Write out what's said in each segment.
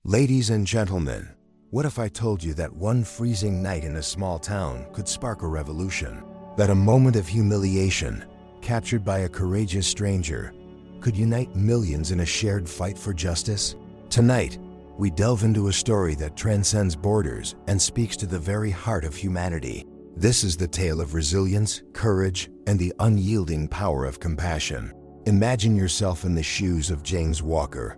Ladies and gentlemen, what if I told you that one freezing night in a small town could spark a revolution? That a moment of humiliation, captured by a courageous stranger, could unite millions in a shared fight for justice? Tonight, we delve into a story that transcends borders and speaks to the very heart of humanity. This is the tale of resilience, courage, and the unyielding power of compassion. Imagine yourself in the shoes of James Walker,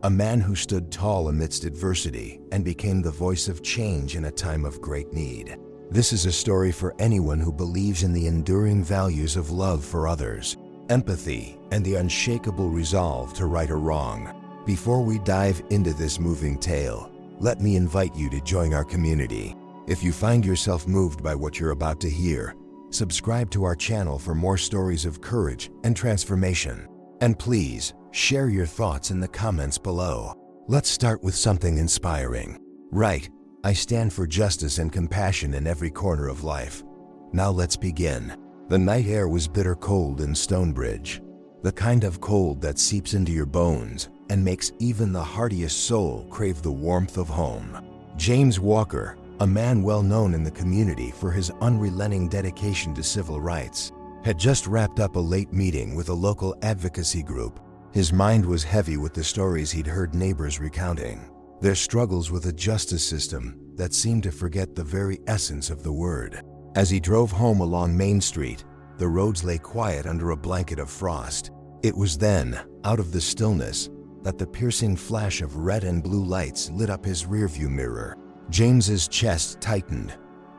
a man who stood tall amidst adversity and became the voice of change in a time of great need. This is a story for anyone who believes in the enduring values of love for others, empathy, and the unshakable resolve to right a wrong. Before we dive into this moving tale, let me invite you to join our community. If you find yourself moved by what you're about to hear, subscribe to our channel for more stories of courage and transformation. And please, share your thoughts in the comments below. Let's start with something inspiring. Right, I stand for justice and compassion in every corner of life. Now let's begin. The night air was bitter cold in Stonebridge, the kind of cold that seeps into your bones and makes even the hardiest soul crave the warmth of home. James Walker, a man well known in the community for his unrelenting dedication to civil rights, had just wrapped up a late meeting with a local advocacy group. His mind was heavy with the stories he'd heard neighbors recounting, their struggles with a justice system that seemed to forget the very essence of the word. As he drove home along Main Street, the roads lay quiet under a blanket of frost. It was then, out of the stillness, that the piercing flash of red and blue lights lit up his rearview mirror. James's chest tightened,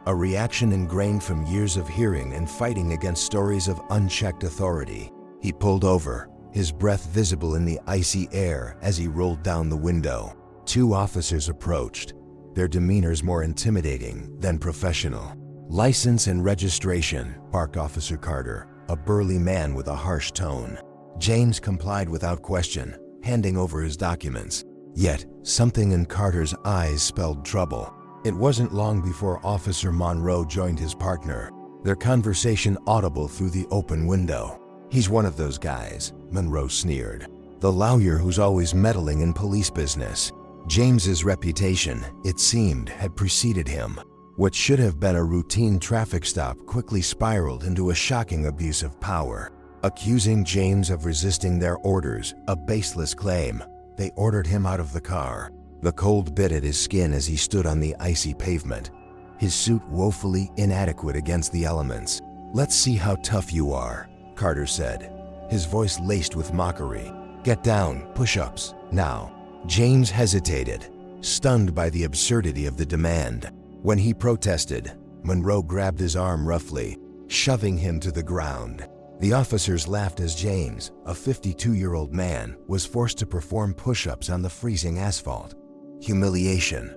a reaction ingrained from years of hearing and fighting against stories of unchecked authority. He pulled over, his breath visible in the icy air as he rolled down the window. Two officers approached, their demeanors more intimidating than professional. "License and registration," barked Officer Carter, a burly man with a harsh tone. James complied without question, handing over his documents. Yet, something in Carter's eyes spelled trouble. It wasn't long before Officer Monroe joined his partner, their conversation audible through the open window. "He's one of those guys," Monroe sneered. "The lawyer who's always meddling in police business." James's reputation, it seemed, had preceded him. What should have been a routine traffic stop quickly spiraled into a shocking abuse of power. Accusing James of resisting their orders, a baseless claim, they ordered him out of the car. The cold bit at his skin as he stood on the icy pavement, his suit woefully inadequate against the elements. "Let's see how tough you are," Carter said, his voice laced with mockery. "Get down, push-ups, now." James hesitated, stunned by the absurdity of the demand. When he protested, Monroe grabbed his arm roughly, shoving him to the ground. The officers laughed as James, a 52-year-old man, was forced to perform push-ups on the freezing asphalt. Humiliation.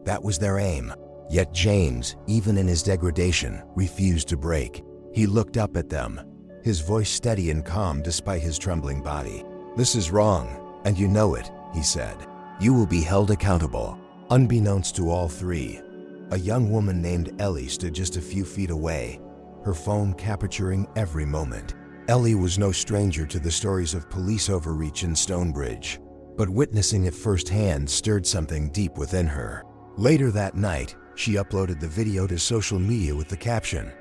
That was their aim. Yet James, even in his degradation, refused to break. He looked up at them, his voice steady and calm despite his trembling body. "This is wrong, and you know it," he said. "You will be held accountable." Unbeknownst to all three, a young woman named Ellie stood just a few feet away, her phone capturing every moment. Ellie was no stranger to the stories of police overreach in Stonebridge, but witnessing it firsthand stirred something deep within her. Later that night, she uploaded the video to social media with the caption,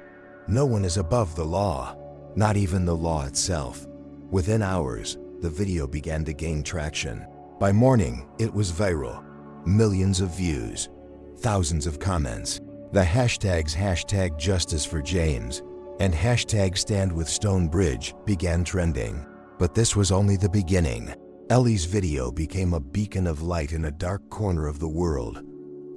"No one is above the law, not even the law itself." Within hours, the video began to gain traction. By morning, it was viral. Millions of views, thousands of comments. The hashtags #JusticeForJames and #StandWithStonebridge began trending. But this was only the beginning. Ellie's video became a beacon of light in a dark corner of the world,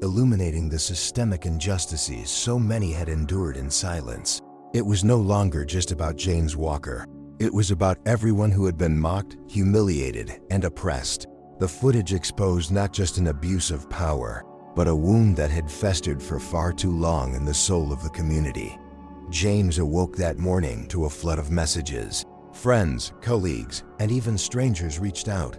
illuminating the systemic injustices so many had endured in silence. It was no longer just about James Walker. It was about everyone who had been mocked, humiliated, and oppressed. The footage exposed not just an abuse of power, but a wound that had festered for far too long in the soul of the community. James awoke that morning to a flood of messages. Friends, colleagues, and even strangers reached out,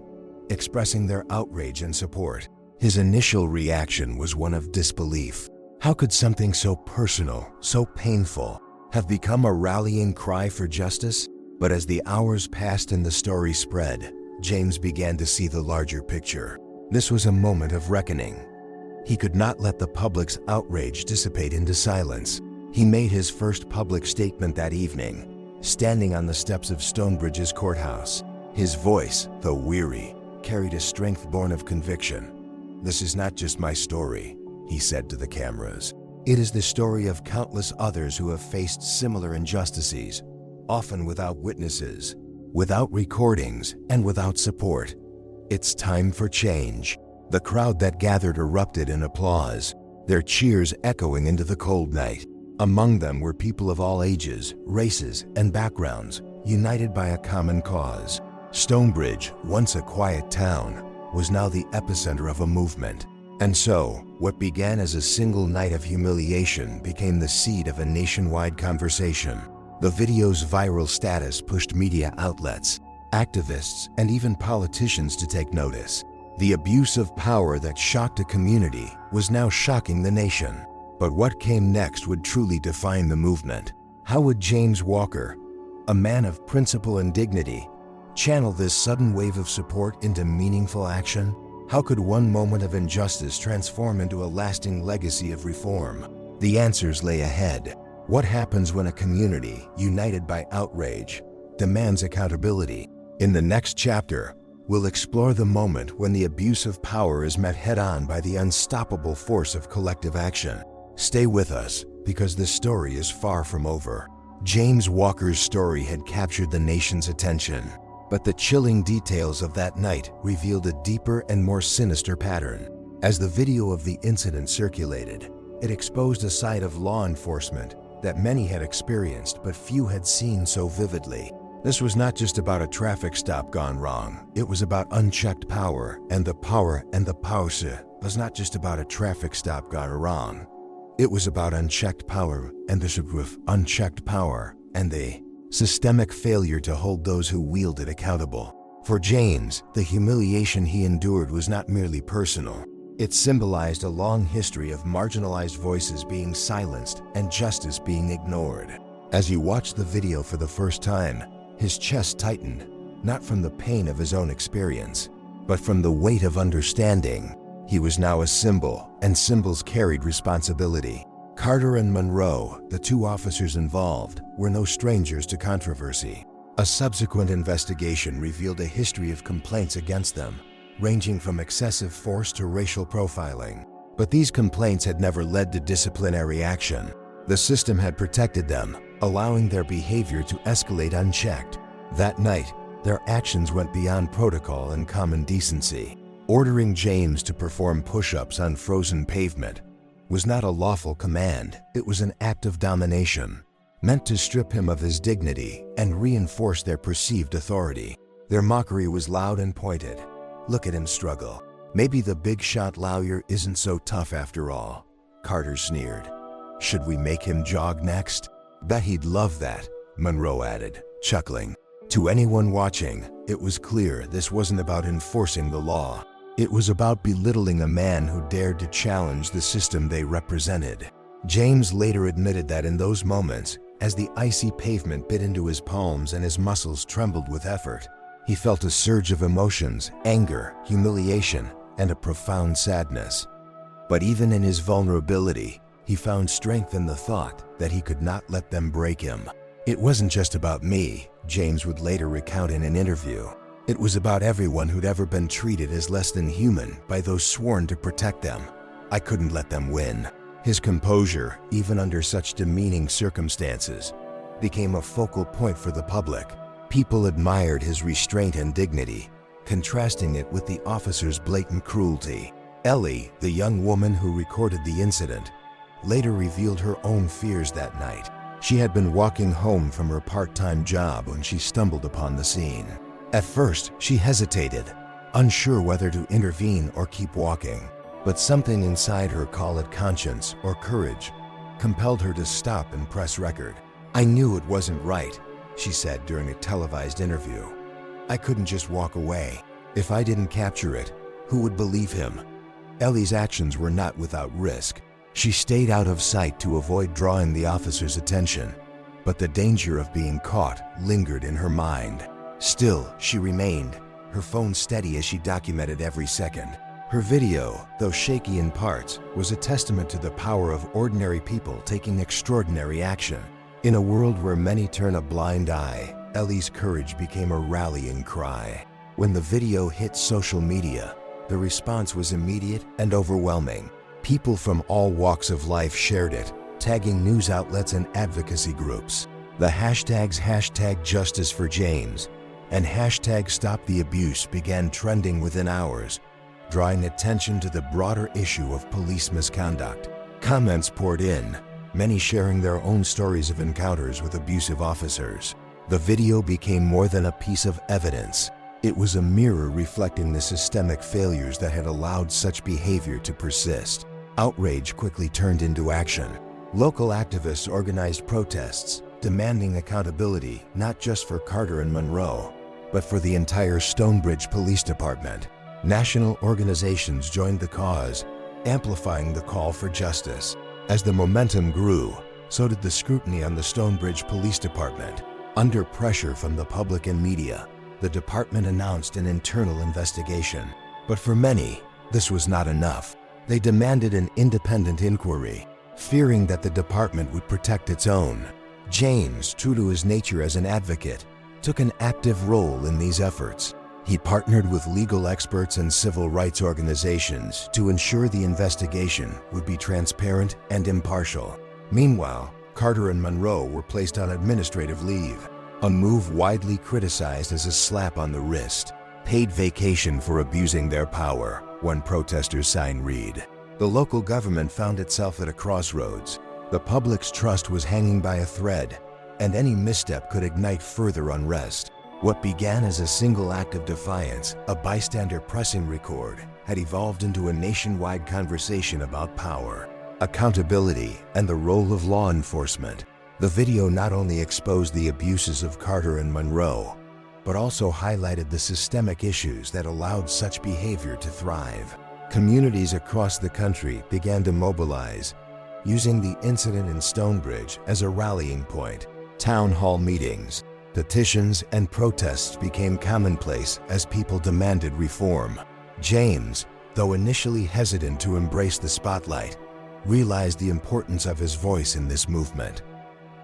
expressing their outrage and support. His initial reaction was one of disbelief. How could something so personal, so painful, have become a rallying cry for justice? But as the hours passed and the story spread, James began to see the larger picture. This was a moment of reckoning. He could not let the public's outrage dissipate into silence. He made his first public statement that evening, standing on the steps of Stonebridge's courthouse. His voice, though weary, carried a strength born of conviction. "This is not just my story," he said to the cameras. "It is the story of countless others who have faced similar injustices, often without witnesses, without recordings, and without support. It's time for change." The crowd that gathered erupted in applause, their cheers echoing into the cold night. Among them were people of all ages, races, and backgrounds, united by a common cause. Stonebridge, once a quiet town, was now the epicenter of a movement. And so, what began as a single night of humiliation became the seed of a nationwide conversation. The video's viral status pushed media outlets, activists, and even politicians to take notice. The abuse of power that shocked a community was now shocking the nation. But what came next would truly define the movement. How would James Walker, a man of principle and dignity, channel this sudden wave of support into meaningful action? How could one moment of injustice transform into a lasting legacy of reform? The answers lay ahead. What happens when a community, united by outrage, demands accountability? In the next chapter, we'll explore the moment when the abuse of power is met head-on by the unstoppable force of collective action. Stay with us, because this story is far from over. James Walker's story had captured the nation's attention, but the chilling details of that night revealed a deeper and more sinister pattern. As the video of the incident circulated, it exposed a side of law enforcement that many had experienced but few had seen so vividly. This was not just about a traffic stop gone wrong. It was about unchecked power, and the power was not just about a traffic stop gone wrong. It was about unchecked power and the systemic failure to hold those who wield it accountable. For James, the humiliation he endured was not merely personal. It symbolized a long history of marginalized voices being silenced and justice being ignored. As he watched the video for the first time, his chest tightened, not from the pain of his own experience, but from the weight of understanding. He was now a symbol, and symbols carried responsibility. Carter and Monroe, the two officers involved, were no strangers to controversy. A subsequent investigation revealed a history of complaints against them, ranging from excessive force to racial profiling. But these complaints had never led to disciplinary action. The system had protected them, allowing their behavior to escalate unchecked. That night, their actions went beyond protocol and common decency. Ordering James to perform push-ups on frozen pavement was not a lawful command. It was an act of domination, meant to strip him of his dignity and reinforce their perceived authority. Their mockery was loud and pointed. "Look at him struggle. Maybe the big-shot lawyer isn't so tough after all," Carter sneered. "Should we make him jog next?" "Bet he'd love that," Monroe added, chuckling. To anyone watching, it was clear this wasn't about enforcing the law. It was about belittling a man who dared to challenge the system they represented. James later admitted that in those moments, as the icy pavement bit into his palms and his muscles trembled with effort, he felt a surge of emotions, anger, humiliation, and a profound sadness. But even in his vulnerability, he found strength in the thought that he could not let them break him. "It wasn't just about me," James would later recount in an interview. "It was about everyone who'd ever been treated as less than human by those sworn to protect them. I couldn't let them win." His composure, even under such demeaning circumstances, became a focal point for the public. People admired his restraint and dignity, contrasting it with the officer's blatant cruelty. Ellie, the young woman who recorded the incident, later revealed her own fears that night. She had been walking home from her part-time job when she stumbled upon the scene. At first, she hesitated, unsure whether to intervene or keep walking. But something inside her, call it conscience or courage, compelled her to stop and press record. "I knew it wasn't right," she said during a televised interview. "I couldn't just walk away. If I didn't capture it, who would believe him?" Ellie's actions were not without risk. She stayed out of sight to avoid drawing the officer's attention, but the danger of being caught lingered in her mind. Still, she remained, her phone steady as she documented every second. Her video, though shaky in parts, was a testament to the power of ordinary people taking extraordinary action. In a world where many turn a blind eye, Ellie's courage became a rallying cry. When the video hit social media, the response was immediate and overwhelming. People from all walks of life shared it, tagging news outlets and advocacy groups. The hashtags #JusticeForJames and #StopTheAbuse began trending within hours, drawing attention to the broader issue of police misconduct. Comments poured in, many sharing their own stories of encounters with abusive officers. The video became more than a piece of evidence. It was a mirror reflecting the systemic failures that had allowed such behavior to persist. Outrage quickly turned into action. Local activists organized protests, demanding accountability not just for Carter and Monroe, but for the entire Stonebridge Police Department. National organizations joined the cause, amplifying the call for justice. As the momentum grew, so did the scrutiny on the Stonebridge Police Department. Under pressure from the public and media, the department announced an internal investigation. But for many, this was not enough. They demanded an independent inquiry, fearing that the department would protect its own. James, true to his nature as an advocate, took an active role in these efforts. He partnered with legal experts and civil rights organizations to ensure the investigation would be transparent and impartial. Meanwhile, Carter and Monroe were placed on administrative leave, a move widely criticized as a slap on the wrist. Paid vacation for abusing their power, one protester's sign read. The local government found itself at a crossroads. The public's trust was hanging by a thread, and any misstep could ignite further unrest. What began as a single act of defiance, a bystander pressing record, had evolved into a nationwide conversation about power, accountability, and the role of law enforcement. The video not only exposed the abuses of Carter and Monroe, but also highlighted the systemic issues that allowed such behavior to thrive. Communities across the country began to mobilize, using the incident in Stonebridge as a rallying point. Town hall meetings, petitions, and protests became commonplace as people demanded reform. James, though initially hesitant to embrace the spotlight, realized the importance of his voice in this movement.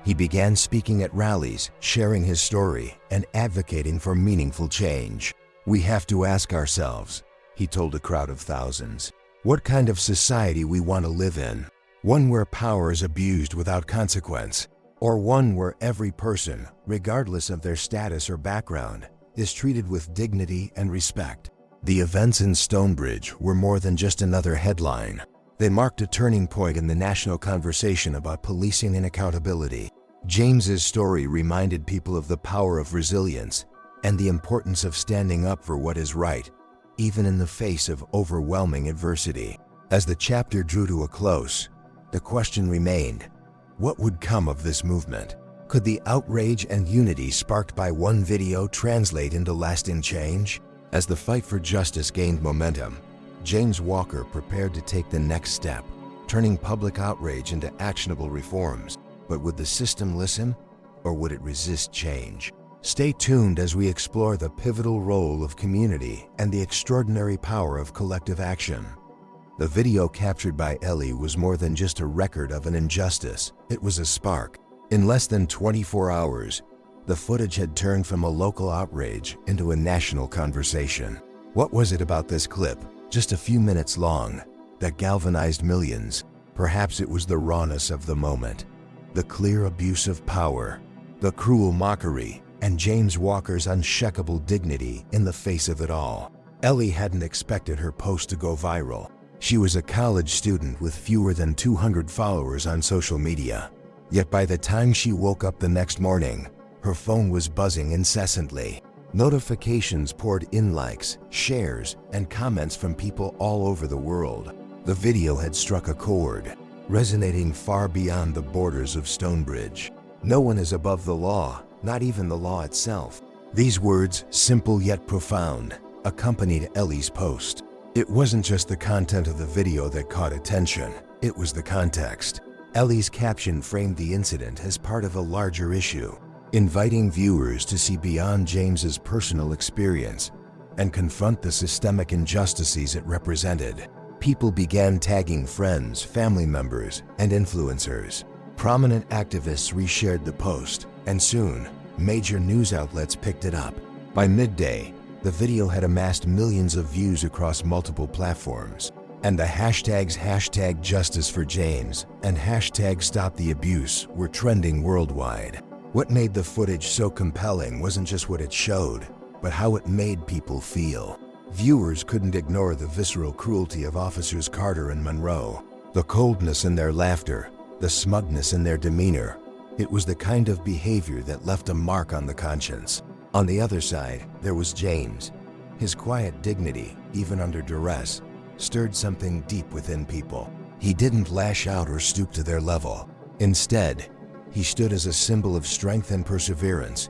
He began speaking at rallies, sharing his story, and advocating for meaningful change. "We have to ask ourselves," he told a crowd of thousands, "what kind of society we want to live in. One where power is abused without consequence, or one where every person, regardless of their status or background, is treated with dignity and respect." The events in Stonebridge were more than just another headline. They marked a turning point in the national conversation about policing and accountability. James's story reminded people of the power of resilience and the importance of standing up for what is right, even in the face of overwhelming adversity. As the chapter drew to a close, the question remained, what would come of this movement? Could the outrage and unity sparked by one video translate into lasting change? As the fight for justice gained momentum, James Walker prepared to take the next step, turning public outrage into actionable reforms. But would the system listen, or would it resist change? Stay tuned as we explore the pivotal role of community and the extraordinary power of collective action. The video captured by Ellie was more than just a record of an injustice, it was a spark. In less than 24 hours, the footage had turned from a local outrage into a national conversation. What was it about this clip, just a few minutes long, that galvanized millions? Perhaps it was the rawness of the moment, the clear abuse of power, the cruel mockery, and James Walker's unshakable dignity in the face of it all. Ellie hadn't expected her post to go viral. She was a college student with fewer than 200 followers on social media. Yet by the time she woke up the next morning, her phone was buzzing incessantly. Notifications poured in, likes, shares, and comments from people all over the world. The video had struck a chord, resonating far beyond the borders of Stonebridge. "No one is above the law, not even the law itself." These words, simple yet profound, accompanied Ellie's post. It wasn't just the content of the video that caught attention, it was the context. Ellie's caption framed the incident as part of a larger issue, inviting viewers to see beyond James's personal experience and confront the systemic injustices it represented. People began tagging friends, family members, and influencers. Prominent activists reshared the post, and soon, major news outlets picked it up. By midday, the video had amassed millions of views across multiple platforms, and the hashtags #JusticeForJames and #StopTheAbuse were trending worldwide. What made the footage so compelling wasn't just what it showed, but how it made people feel. Viewers couldn't ignore the visceral cruelty of Officers Carter and Monroe, the coldness in their laughter, the smugness in their demeanor. It was the kind of behavior that left a mark on the conscience. On the other side, there was James. His quiet dignity, even under duress, stirred something deep within people. He didn't lash out or stoop to their level. Instead, he stood as a symbol of strength and perseverance,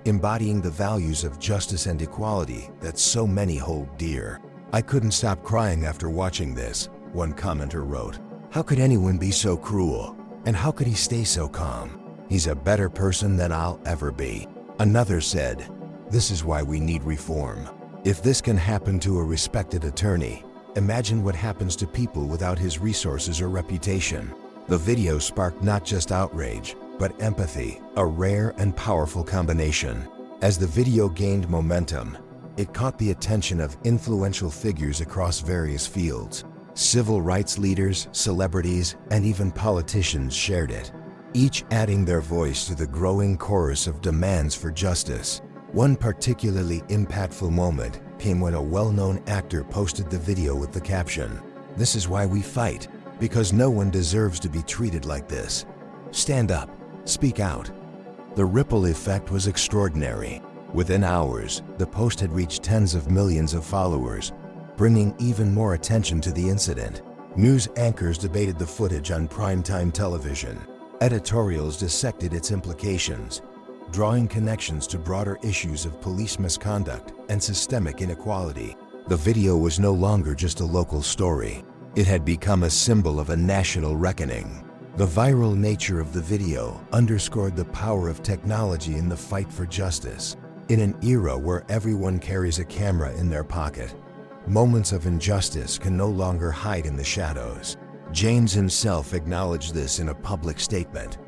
embodying the values of justice and equality that so many hold dear. "I couldn't stop crying after watching this," one commenter wrote. "How could anyone be so cruel? And how could he stay so calm? He's a better person than I'll ever be." Another said, "This is why we need reform. If this can happen to a respected attorney, imagine what happens to people without his resources or reputation." The video sparked not just outrage, but empathy, a rare and powerful combination. As the video gained momentum, it caught the attention of influential figures across various fields. Civil rights leaders, celebrities, and even politicians shared it, each adding their voice to the growing chorus of demands for justice. One particularly impactful moment came when a well-known actor posted the video with the caption, "This is why we fight, because no one deserves to be treated like this. Stand up. Speak out." The ripple effect was extraordinary. Within hours, the post had reached tens of millions of followers, bringing even more attention to the incident. News anchors debated the footage on primetime television. Editorials dissected its implications, drawing connections to broader issues of police misconduct and systemic inequality. The video was no longer just a local story. It had become a symbol of a national reckoning. The viral nature of the video underscored the power of technology in the fight for justice. In an era where everyone carries a camera in their pocket, moments of injustice can no longer hide in the shadows. James himself acknowledged this in a public statement.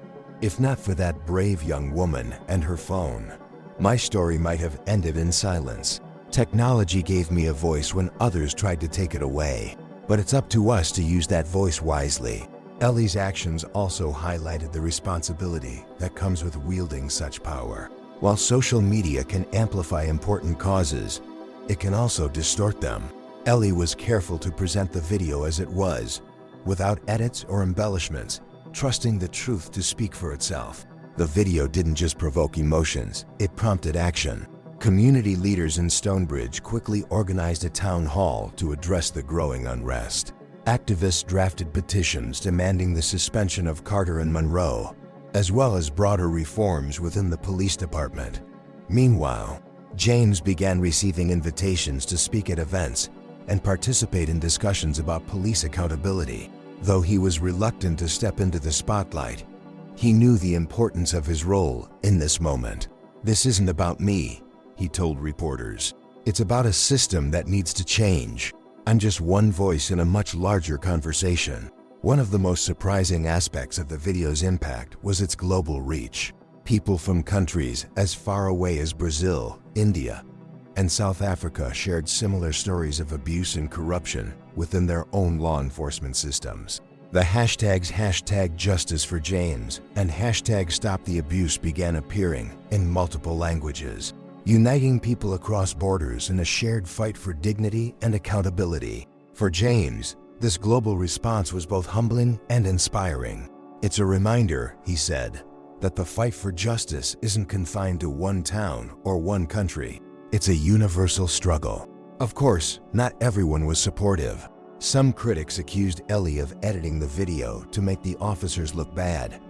"If not for that brave young woman and her phone, my story might have ended in silence. Technology gave me a voice when others tried to take it away, but it's up to us to use that voice wisely." Ellie's actions also highlighted the responsibility that comes with wielding such power. While social media can amplify important causes, it can also distort them. Ellie was careful to present the video as it was, without edits or embellishments, trusting the truth to speak for itself. The video didn't just provoke emotions, it prompted action. Community leaders in Stonebridge quickly organized a town hall to address the growing unrest. Activists drafted petitions demanding the suspension of Carter and Monroe, as well as broader reforms within the police department. Meanwhile, James began receiving invitations to speak at events and participate in discussions about police accountability. Though he was reluctant to step into the spotlight, he knew the importance of his role in this moment. "This isn't about me," he told reporters. "It's about a system that needs to change. I'm just one voice in a much larger conversation." One of the most surprising aspects of the video's impact was its global reach. People from countries as far away as Brazil, India, and South Africa shared similar stories of abuse and corruption within their own law enforcement systems. The hashtags #JusticeForJames and #StopTheAbuse began appearing in multiple languages, uniting people across borders in a shared fight for dignity and accountability. For James, this global response was both humbling and inspiring. "It's a reminder," he said, "that the fight for justice isn't confined to one town or one country. It's a universal struggle." Of course, not everyone was supportive. Some critics accused Ellie of editing the video to make the officers look bad,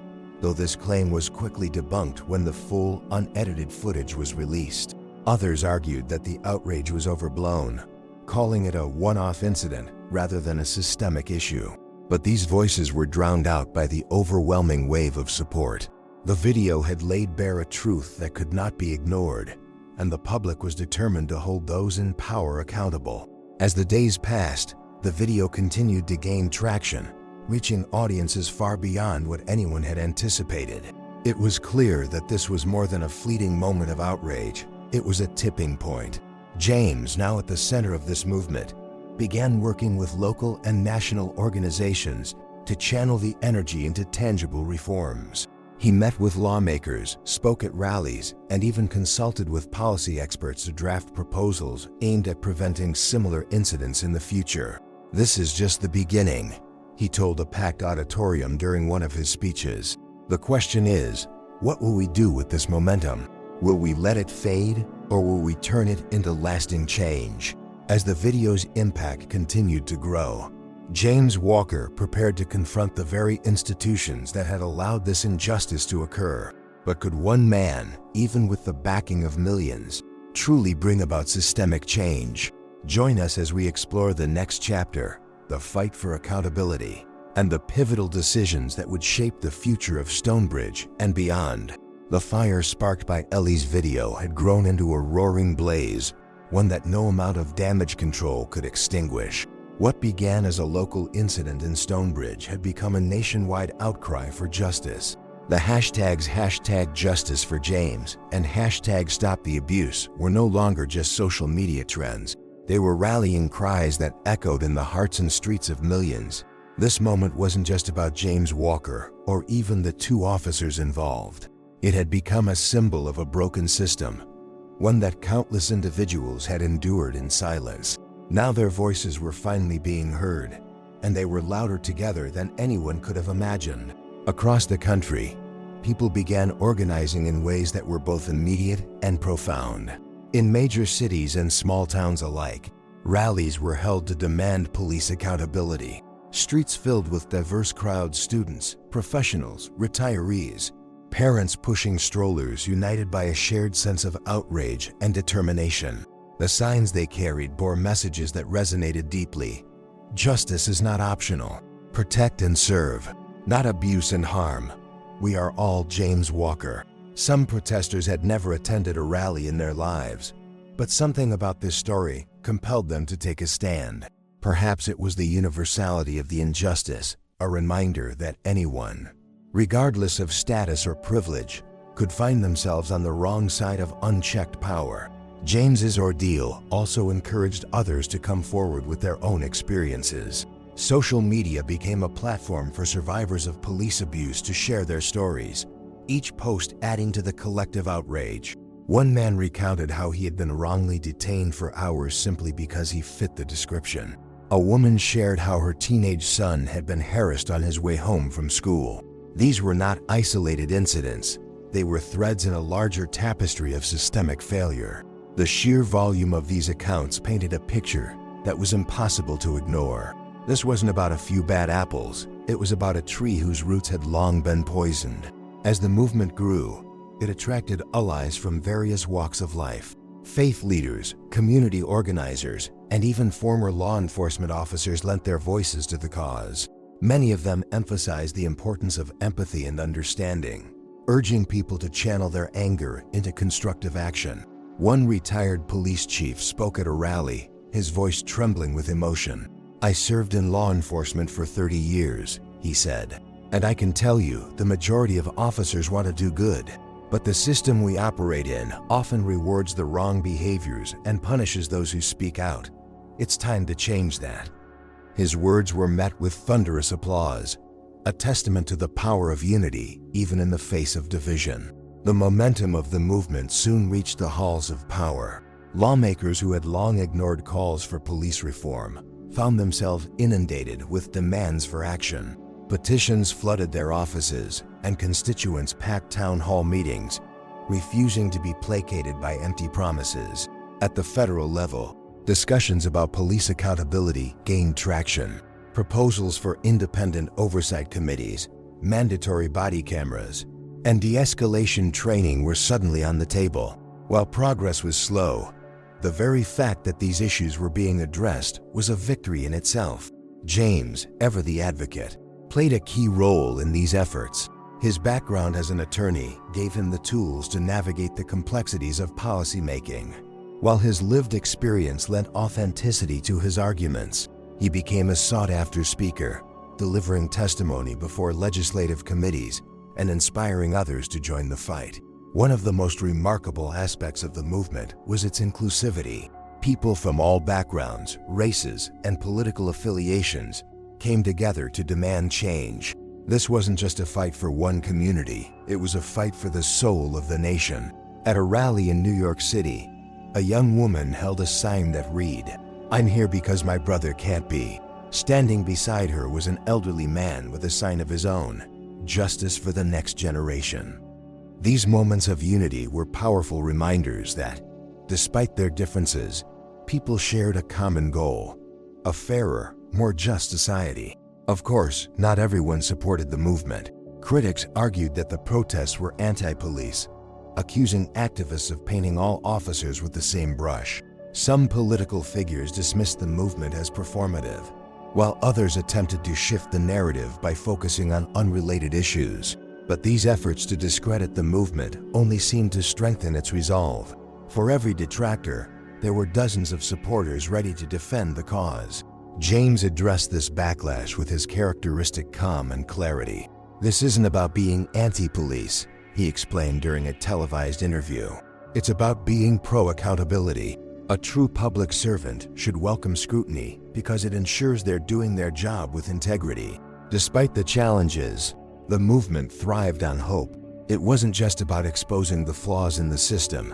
though this claim was quickly debunked when the full, unedited footage was released. Others argued that the outrage was overblown, calling it a one-off incident rather than a systemic issue. But these voices were drowned out by the overwhelming wave of support. The video had laid bare a truth that could not be ignored: and the public was determined to hold those in power accountable. As the days passed, the video continued to gain traction, reaching audiences far beyond what anyone had anticipated. It was clear that this was more than a fleeting moment of outrage. It was a tipping point. James, now at the center of this movement, began working with local and national organizations to channel the energy into tangible reforms. He met with lawmakers, spoke at rallies, and even consulted with policy experts to draft proposals aimed at preventing similar incidents in the future. "This is just the beginning," he told a packed auditorium during one of his speeches. "The question is, what will we do with this momentum? Will we let it fade, or will we turn it into lasting change?" As the video's impact continued to grow, James Walker prepared to confront the very institutions that had allowed this injustice to occur. But could one man, even with the backing of millions, truly bring about systemic change? Join us as we explore the next chapter, the fight for accountability, and the pivotal decisions that would shape the future of Stonebridge and beyond. The fire sparked by Ellie's video had grown into a roaring blaze, one that no amount of damage control could extinguish. What began as a local incident in Stonebridge had become a nationwide outcry for justice. The hashtags #Justice for James and #StopTheAbuse were no longer just social media trends. They were rallying cries that echoed in the hearts and streets of millions. This moment wasn't just about James Walker or even the two officers involved. It had become a symbol of a broken system, one that countless individuals had endured in silence. Now their voices were finally being heard, and they were louder together than anyone could have imagined. Across the country, people began organizing in ways that were both immediate and profound. In major cities and small towns alike, rallies were held to demand police accountability. Streets filled with diverse crowds: students, professionals, retirees, parents pushing strollers, united by a shared sense of outrage and determination. The signs they carried bore messages that resonated deeply. Justice is not optional. Protect and serve, not abuse and harm. We are all James Walker. Some protesters had never attended a rally in their lives, but something about this story compelled them to take a stand. Perhaps it was the universality of the injustice, a reminder that anyone, regardless of status or privilege, could find themselves on the wrong side of unchecked power. James's ordeal also encouraged others to come forward with their own experiences. Social media became a platform for survivors of police abuse to share their stories, each post adding to the collective outrage. One man recounted how he had been wrongly detained for hours simply because he fit the description. A woman shared how her teenage son had been harassed on his way home from school. These were not isolated incidents. They were threads in a larger tapestry of systemic failure. The sheer volume of these accounts painted a picture that was impossible to ignore. This wasn't about a few bad apples. It was about a tree whose roots had long been poisoned. As the movement grew, it attracted allies from various walks of life. Faith leaders, community organizers, and even former law enforcement officers lent their voices to the cause. Many of them emphasized the importance of empathy and understanding, urging people to channel their anger into constructive action. One retired police chief spoke at a rally, his voice trembling with emotion. "I served in law enforcement for 30 years, he said, "and I can tell you the majority of officers want to do good. But the system we operate in often rewards the wrong behaviors and punishes those who speak out. It's time to change that." His words were met with thunderous applause, a testament to the power of unity even in the face of division. The momentum of the movement soon reached the halls of power. Lawmakers who had long ignored calls for police reform found themselves inundated with demands for action. Petitions flooded their offices, and constituents packed town hall meetings, refusing to be placated by empty promises. At the federal level, discussions about police accountability gained traction. Proposals for independent oversight committees, mandatory body cameras, and de-escalation training were suddenly on the table. While progress was slow, the very fact that these issues were being addressed was a victory in itself. James, ever the advocate, played a key role in these efforts. His background as an attorney gave him the tools to navigate the complexities of policymaking. While his lived experience lent authenticity to his arguments, he became a sought-after speaker, delivering testimony before legislative committees and inspiring others to join the fight. One of the most remarkable aspects of the movement was its inclusivity. People from all backgrounds, races, and political affiliations came together to demand change. This wasn't just a fight for one community, it was a fight for the soul of the nation. At a rally in New York City, a young woman held a sign that read, "I'm here because my brother can't be." Standing beside her was an elderly man with a sign of his own, "Justice for the next generation." These moments of unity were powerful reminders that, despite their differences, people shared a common goal: a fairer, more just society. Of course, not everyone supported the movement. Critics argued that the protests were anti-police, accusing activists of painting all officers with the same brush. Some political figures dismissed the movement as performative, while others attempted to shift the narrative by focusing on unrelated issues. But these efforts to discredit the movement only seemed to strengthen its resolve. For every detractor, there were dozens of supporters ready to defend the cause. James addressed this backlash with his characteristic calm and clarity. "This isn't about being anti-police," he explained during a televised interview. "It's about being pro-accountability. A true public servant should welcome scrutiny because it ensures they're doing their job with integrity." Despite the challenges, the movement thrived on hope. It wasn't just about exposing the flaws in the system.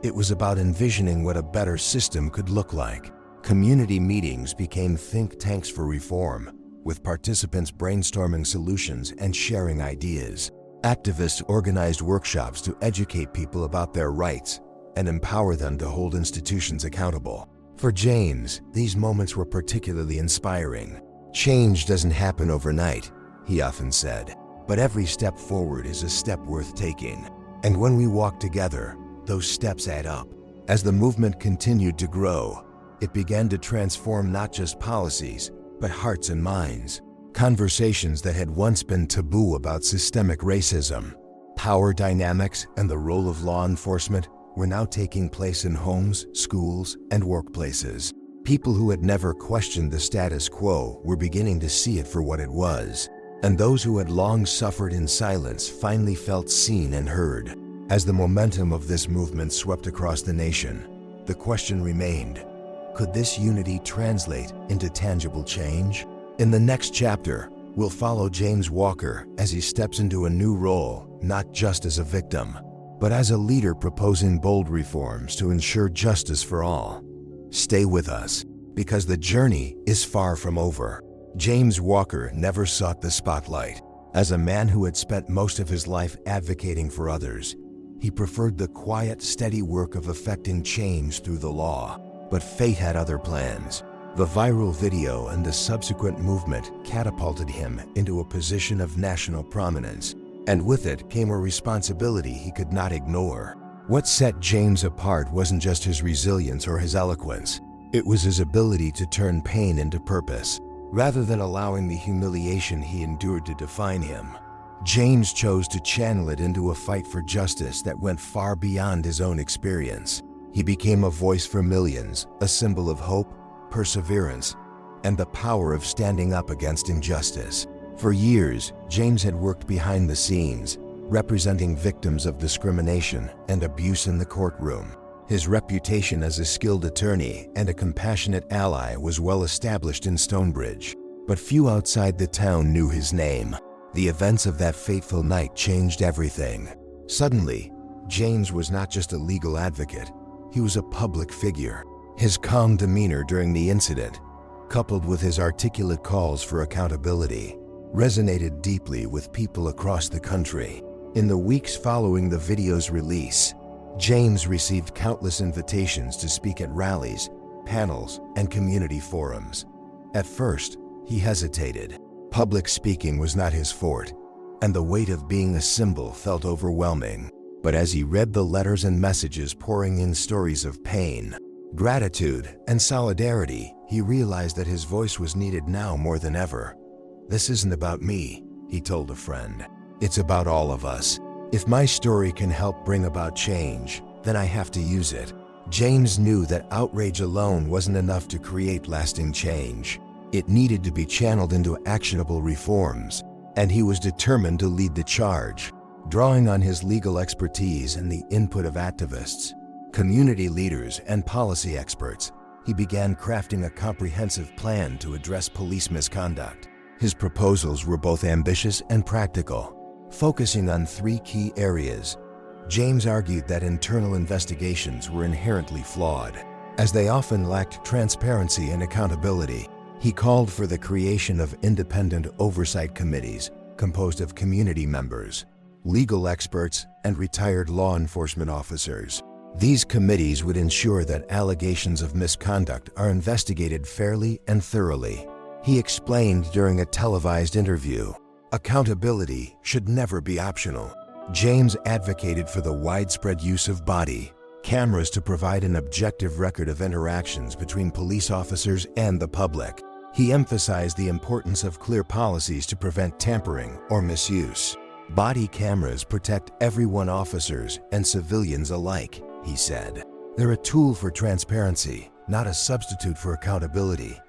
It was about envisioning what a better system could look like. Community meetings became think tanks for reform, with participants brainstorming solutions and sharing ideas. Activists organized workshops to educate people about their rights and empower them to hold institutions accountable. For James, these moments were particularly inspiring. "Change doesn't happen overnight," he often said, "but every step forward is a step worth taking. And when we walk together, those steps add up." As the movement continued to grow, it began to transform not just policies, but hearts and minds. Conversations that had once been taboo about systemic racism, power dynamics, and the role of law enforcement were now taking place in homes, schools, and workplaces. People who had never questioned the status quo were beginning to see it for what it was, and those who had long suffered in silence finally felt seen and heard. As the momentum of this movement swept across the nation, the question remained: could this unity translate into tangible change? In the next chapter, we'll follow James Walker as he steps into a new role, not just as a victim, but as a leader proposing bold reforms to ensure justice for all. Stay with us, because the journey is far from over. James Walker never sought the spotlight. As a man who had spent most of his life advocating for others, he preferred the quiet, steady work of effecting change through the law. But fate had other plans. The viral video and the subsequent movement catapulted him into a position of national prominence, and with it came a responsibility he could not ignore. What set James apart wasn't just his resilience or his eloquence. It was his ability to turn pain into purpose. Rather than allowing the humiliation he endured to define him, James chose to channel it into a fight for justice that went far beyond his own experience. He became a voice for millions, a symbol of hope, perseverance, and the power of standing up against injustice. For years, James had worked behind the scenes, representing victims of discrimination and abuse in the courtroom. His reputation as a skilled attorney and a compassionate ally was well established in Stonebridge, but few outside the town knew his name. The events of that fateful night changed everything. Suddenly, James was not just a legal advocate, he was a public figure. His calm demeanor during the incident, coupled with his articulate calls for accountability, resonated deeply with people across the country. In the weeks following the video's release, James received countless invitations to speak at rallies, panels, and community forums. At first, he hesitated. Public speaking was not his forte, and the weight of being a symbol felt overwhelming. But as he read the letters and messages pouring in stories of pain, gratitude, and solidarity, he realized that his voice was needed now more than ever. "This isn't about me," he told a friend. It's about all of us. If my story can help bring about change, then I have to use it. James knew that outrage alone wasn't enough to create lasting change. It needed to be channeled into actionable reforms, and he was determined to lead the charge. Drawing on his legal expertise and the input of activists, community leaders, and policy experts, he began crafting a comprehensive plan to address police misconduct. His proposals were both ambitious and practical. Focusing on 3 key areas, James argued that internal investigations were inherently flawed, as they often lacked transparency and accountability. He called for the creation of independent oversight committees composed of community members, legal experts, and retired law enforcement officers. These committees would ensure that allegations of misconduct are investigated fairly and thoroughly. He explained during a televised interview, accountability should never be optional. James advocated for the widespread use of body cameras to provide an objective record of interactions between police officers and the public. He emphasized the importance of clear policies to prevent tampering or misuse. Body cameras protect everyone, officers and civilians alike, he said. They're a tool for transparency, not a substitute for accountability,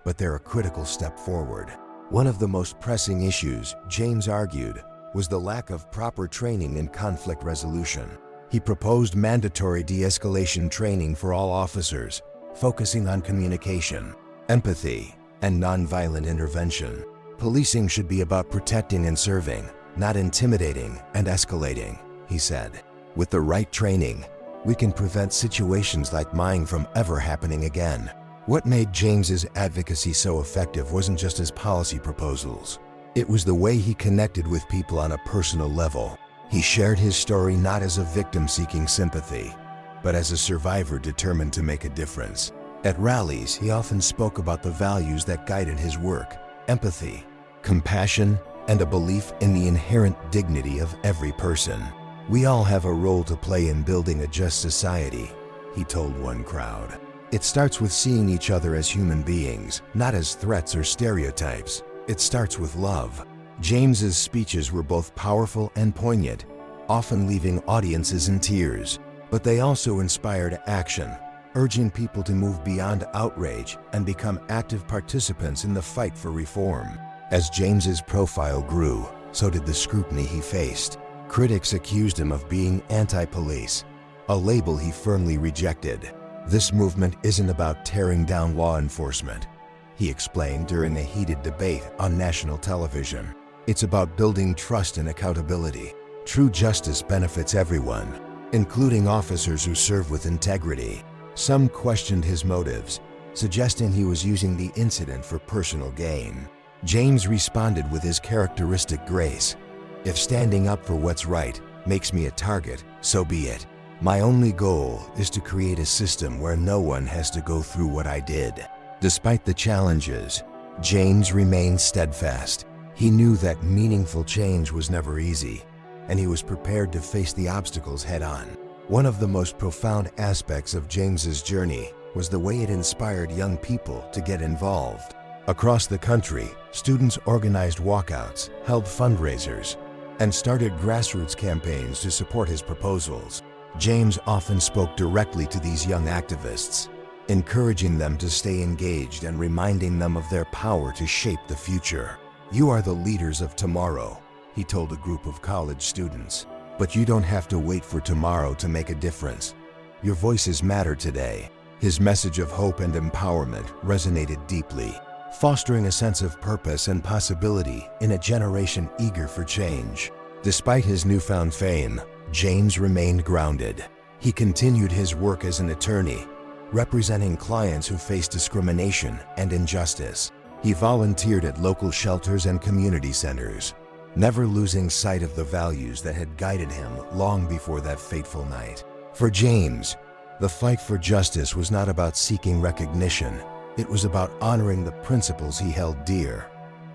but they're a critical step forward. One of the most pressing issues, James argued, was the lack of proper training in conflict resolution. He proposed mandatory de-escalation training for all officers, focusing on communication, empathy, and nonviolent intervention. Policing should be about protecting and serving, not intimidating and escalating, he said. With the right training, we can prevent situations like mine from ever happening again. What made James's advocacy so effective wasn't just his policy proposals. It was the way he connected with people on a personal level. He shared his story not as a victim seeking sympathy, but as a survivor determined to make a difference. At rallies, he often spoke about the values that guided his work: empathy, compassion, and a belief in the inherent dignity of every person. We all have a role to play in building a just society, he told one crowd. It starts with seeing each other as human beings, not as threats or stereotypes. It starts with love. James's speeches were both powerful and poignant, often leaving audiences in tears. But they also inspired action, urging people to move beyond outrage and become active participants in the fight for reform. As James's profile grew, so did the scrutiny he faced. Critics accused him of being anti-police, a label he firmly rejected. This movement isn't about tearing down law enforcement, he explained during a heated debate on national television. It's about building trust and accountability. True justice benefits everyone, including officers who serve with integrity. Some questioned his motives, suggesting he was using the incident for personal gain. James responded with his characteristic grace. If standing up for what's right makes me a target, so be it. My only goal is to create a system where no one has to go through what I did. Despite the challenges, James remained steadfast. He knew that meaningful change was never easy, and he was prepared to face the obstacles head-on. One of the most profound aspects of James's journey was the way it inspired young people to get involved. Across the country, students organized walkouts, held fundraisers, and started grassroots campaigns to support his proposals. James often spoke directly to these young activists, encouraging them to stay engaged and reminding them of their power to shape the future. "You are the leaders of tomorrow," he told a group of college students. "But you don't have to wait for tomorrow to make a difference. Your voices matter today." His message of hope and empowerment resonated deeply, fostering a sense of purpose and possibility in a generation eager for change. Despite his newfound fame, James remained grounded. He continued his work as an attorney, representing clients who faced discrimination and injustice. He volunteered at local shelters and community centers, never losing sight of the values that had guided him long before that fateful night. For James, the fight for justice was not about seeking recognition. It was about honoring the principles he held dear: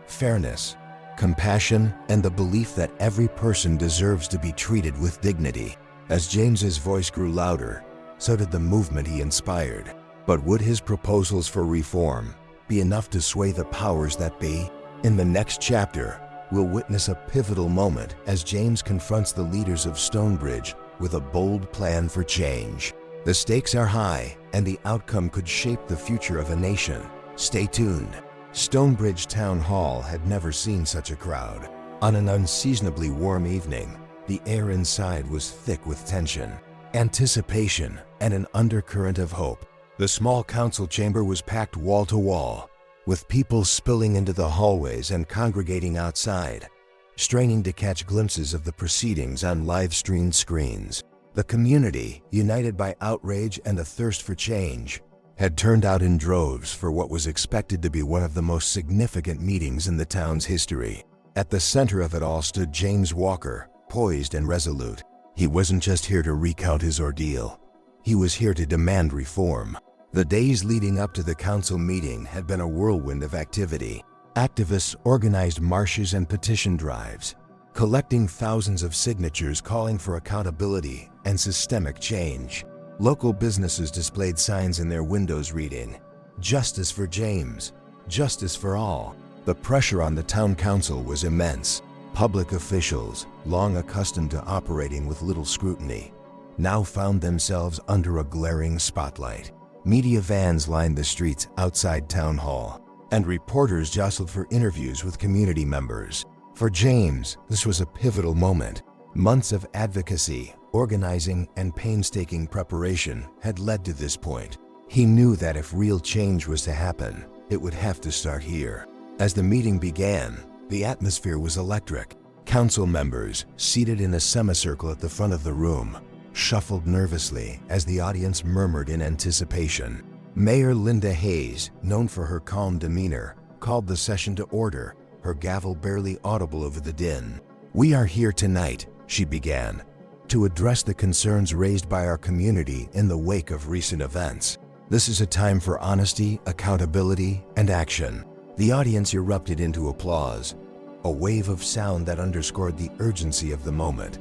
fairness, compassion, and the belief that every person deserves to be treated with dignity. As James's voice grew louder, so did the movement he inspired. But would his proposals for reform be enough to sway the powers that be? In the next chapter, we'll witness a pivotal moment as James confronts the leaders of Stonebridge with a bold plan for change. The stakes are high, and the outcome could shape the future of a nation. Stay tuned. Stonebridge Town Hall had never seen such a crowd. On an unseasonably warm evening, the air inside was thick with tension, anticipation, and an undercurrent of hope. The small council chamber was packed wall to wall, with people spilling into the hallways and congregating outside, straining to catch glimpses of the proceedings on live-streamed screens. The community, united by outrage and a thirst for change, had turned out in droves for what was expected to be one of the most significant meetings in the town's history. At the center of it all stood James Walker, poised and resolute. He wasn't just here to recount his ordeal. He was here to demand reform. The days leading up to the council meeting had been a whirlwind of activity. Activists organized marches and petition drives, collecting thousands of signatures calling for accountability and systemic change. Local businesses displayed signs in their windows reading, "Justice for James, justice for all." The pressure on the town council was immense. Public officials, long accustomed to operating with little scrutiny, now found themselves under a glaring spotlight. Media vans lined the streets outside Town Hall, and reporters jostled for interviews with community members. For James, this was a pivotal moment. Months of advocacy, organizing, and painstaking preparation had led to this point. He knew that if real change was to happen, it would have to start here. As the meeting began, the atmosphere was electric. Council members, seated in a semicircle at the front of the room, shuffled nervously as the audience murmured in anticipation. Mayor Linda Hayes, known for her calm demeanor, called the session to order, her gavel barely audible over the din. "We are here tonight," she began, "to address the concerns raised by our community in the wake of recent events. This is a time for honesty, accountability, and action." The audience erupted into applause, a wave of sound that underscored the urgency of the moment.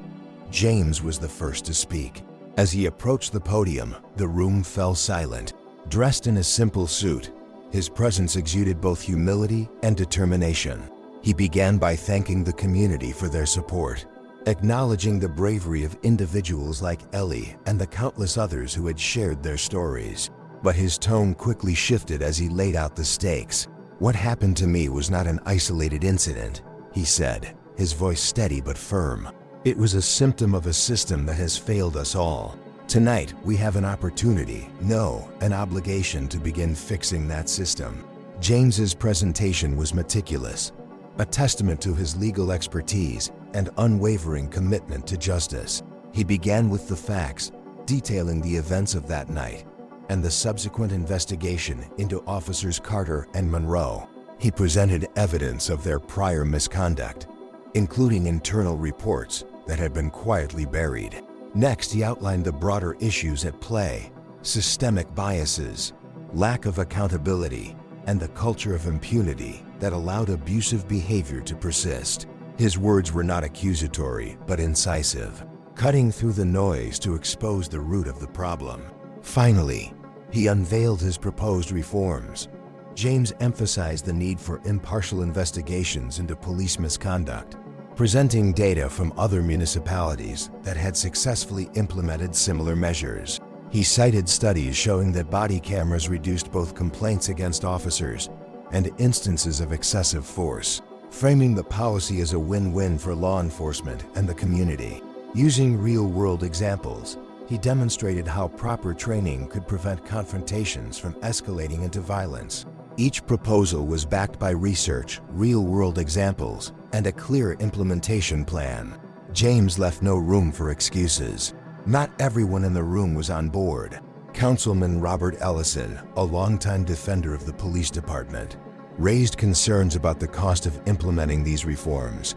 James was the first to speak. As he approached the podium, the room fell silent. Dressed in a simple suit, his presence exuded both humility and determination. He began by thanking the community for their support, acknowledging the bravery of individuals like Ellie and the countless others who had shared their stories. But his tone quickly shifted as he laid out the stakes. "What happened to me was not an isolated incident," he said, his voice steady but firm. "It was a symptom of a system that has failed us all. Tonight, we have an opportunity, no, an obligation to begin fixing that system." James's presentation was meticulous, a testament to his legal expertise and unwavering commitment to justice. He began with the facts, detailing the events of that night and the subsequent investigation into Officers Carter and Monroe. He presented evidence of their prior misconduct, including internal reports that had been quietly buried. Next, he outlined the broader issues at play: systemic biases, lack of accountability, and the culture of impunity that allowed abusive behavior to persist. His words were not accusatory, but incisive, cutting through the noise to expose the root of the problem. Finally, he unveiled his proposed reforms. James emphasized the need for impartial investigations into police misconduct, presenting data from other municipalities that had successfully implemented similar measures. He cited studies showing that body cameras reduced both complaints against officers and instances of excessive force, framing the policy as a win-win for law enforcement and the community. Using real-world examples, he demonstrated how proper training could prevent confrontations from escalating into violence. Each proposal was backed by research, real-world examples, and a clear implementation plan. James left no room for excuses. Not everyone in the room was on board. Councilman Robert Ellison, a longtime defender of the police department, raised concerns about the cost of implementing these reforms.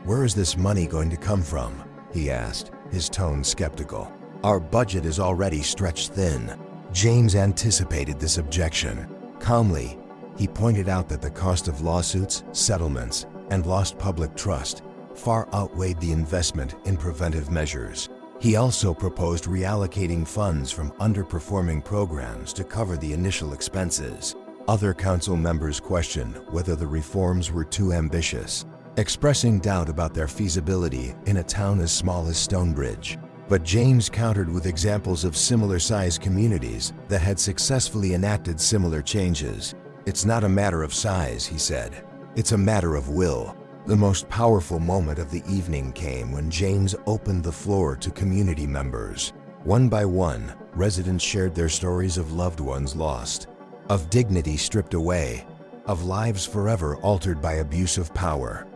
"Where is this money going to come from?" he asked, his tone skeptical. "Our budget is already stretched thin." James anticipated this objection. Calmly, he pointed out that the cost of lawsuits, settlements, and lost public trust far outweighed the investment in preventive measures. He also proposed reallocating funds from underperforming programs to cover the initial expenses. Other council members questioned whether the reforms were too ambitious. expressing doubt about their feasibility in a town as small as Stonebridge. But James countered with examples of similar-sized communities that had successfully enacted similar changes. "It's not a matter of size," he said. "It's a matter of will." The most powerful moment of the evening came when James opened the floor to community members. One by one, residents shared their stories of loved ones lost, of dignity stripped away, of lives forever altered by abuse of power.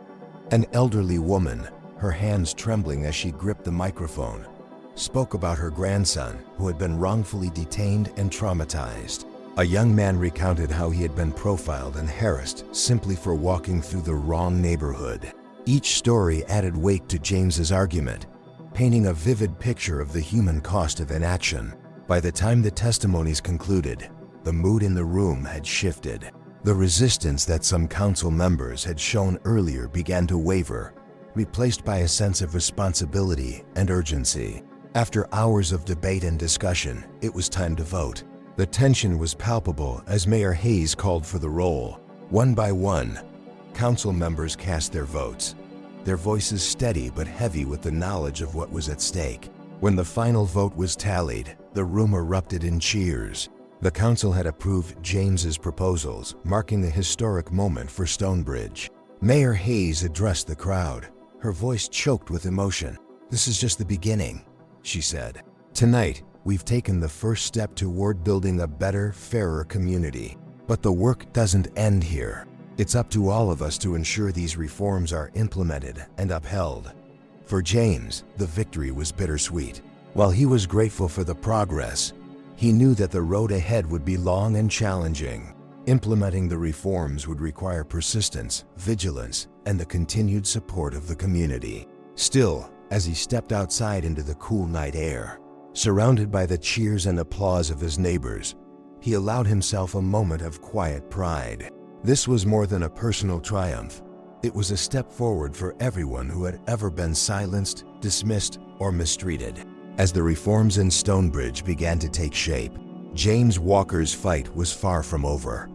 An elderly woman, her hands trembling as she gripped the microphone, spoke about her grandson who had been wrongfully detained and traumatized. A young man recounted how he had been profiled and harassed simply for walking through the wrong neighborhood. Each story added weight to James's argument, painting a vivid picture of the human cost of inaction. By the time the testimonies concluded, the mood in the room had shifted. The resistance that some council members had shown earlier began to waver, replaced by a sense of responsibility and urgency. After hours of debate and discussion, it was time to vote. The tension was palpable as Mayor Hayes called for the roll. One by one, council members cast their votes, their voices steady but heavy with the knowledge of what was at stake. When the final vote was tallied, the room erupted in cheers. The council had approved James's proposals, marking a historic moment for Stonebridge. Mayor Hayes addressed the crowd, her voice choked with emotion. "This is just the beginning," she said. "Tonight, we've taken the first step toward building a better, fairer community. But the work doesn't end here. It's up to all of us to ensure these reforms are implemented and upheld." For James, the victory was bittersweet. While he was grateful for the progress, he knew that the road ahead would be long and challenging. Implementing the reforms would require persistence, vigilance, and the continued support of the community. Still, as he stepped outside into the cool night air, surrounded by the cheers and applause of his neighbors, he allowed himself a moment of quiet pride. This was more than a personal triumph. It was a step forward for everyone who had ever been silenced, dismissed, or mistreated. As the reforms in Stonebridge began to take shape, James Walker's fight was far from over.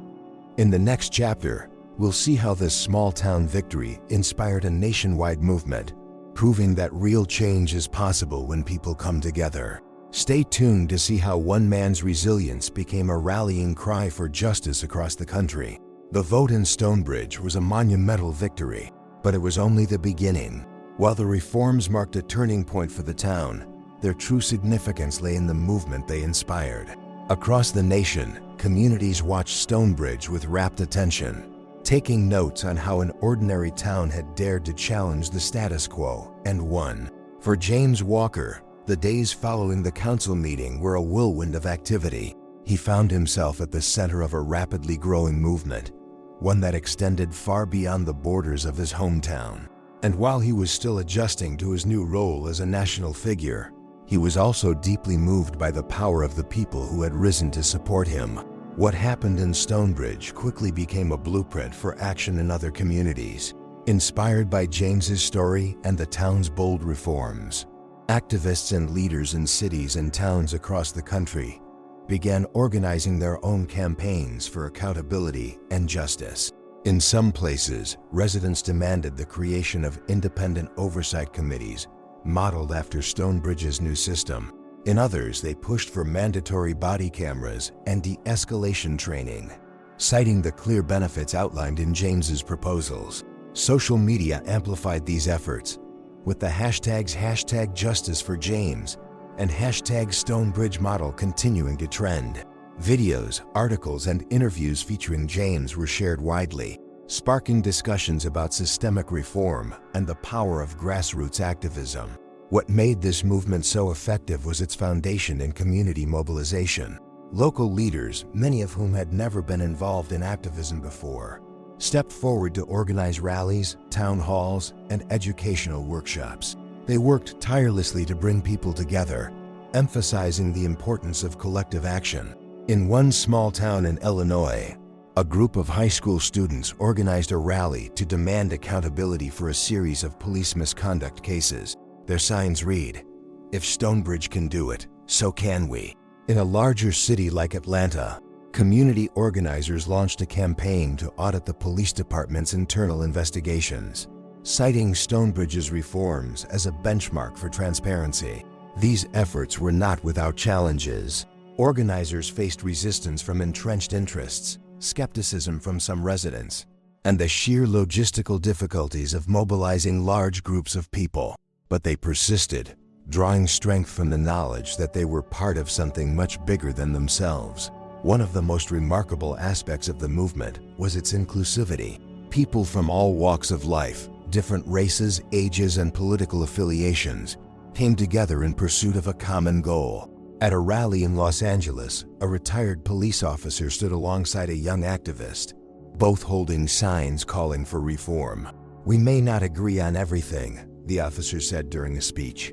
In the next chapter, we'll see how this small-town victory inspired a nationwide movement, proving that real change is possible when people come together. Stay tuned to see how one man's resilience became a rallying cry for justice across the country. The vote in Stonebridge was a monumental victory, but it was only the beginning. While the reforms marked a turning point for the town, their true significance lay in the movement they inspired. Across the nation, communities watched Stonebridge with rapt attention, taking notes on how an ordinary town had dared to challenge the status quo and won. For James Walker, the days following the council meeting were a whirlwind of activity. He found himself at the center of a rapidly growing movement, one that extended far beyond the borders of his hometown. And while he was still adjusting to his new role as a national figure, he was also deeply moved by the power of the people who had risen to support him. What happened in Stonebridge quickly became a blueprint for action in other communities. Inspired by James's story and the town's bold reforms, activists and leaders in cities and towns across the country began organizing their own campaigns for accountability and justice. In some places, residents demanded the creation of independent oversight committees modeled after Stonebridge's new system. In others, they pushed for mandatory body cameras and de-escalation training, citing the clear benefits outlined in James's proposals. Social media amplified these efforts, with the hashtags #JusticeForJames and #StonebridgeModel continuing to trend. Videos, articles, and interviews featuring James were shared widely, sparking discussions about systemic reform and the power of grassroots activism. What made this movement so effective was its foundation in community mobilization. Local leaders, many of whom had never been involved in activism before, stepped forward to organize rallies, town halls, and educational workshops. They worked tirelessly to bring people together, emphasizing the importance of collective action. In one small town in Illinois, a group of high school students organized a rally to demand accountability for a series of police misconduct cases. Their signs read, "If Stonebridge can do it, so can we." In a larger city like Atlanta, community organizers launched a campaign to audit the police department's internal investigations. citing Stonebridge's reforms as a benchmark for transparency. These efforts were not without challenges. Organizers faced resistance from entrenched interests, skepticism from some residents, and the sheer logistical difficulties of mobilizing large groups of people. But they persisted, drawing strength from the knowledge that they were part of something much bigger than themselves. One of the most remarkable aspects of the movement was its inclusivity. People from all walks of life, different races, ages, and political affiliations came together in pursuit of a common goal. At a rally in Los Angeles, a retired police officer stood alongside a young activist, both holding signs calling for reform. "We may not agree on everything," the officer said during a speech,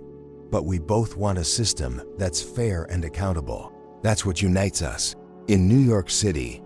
"but we both want a system that's fair and accountable. That's what unites us." In New York City,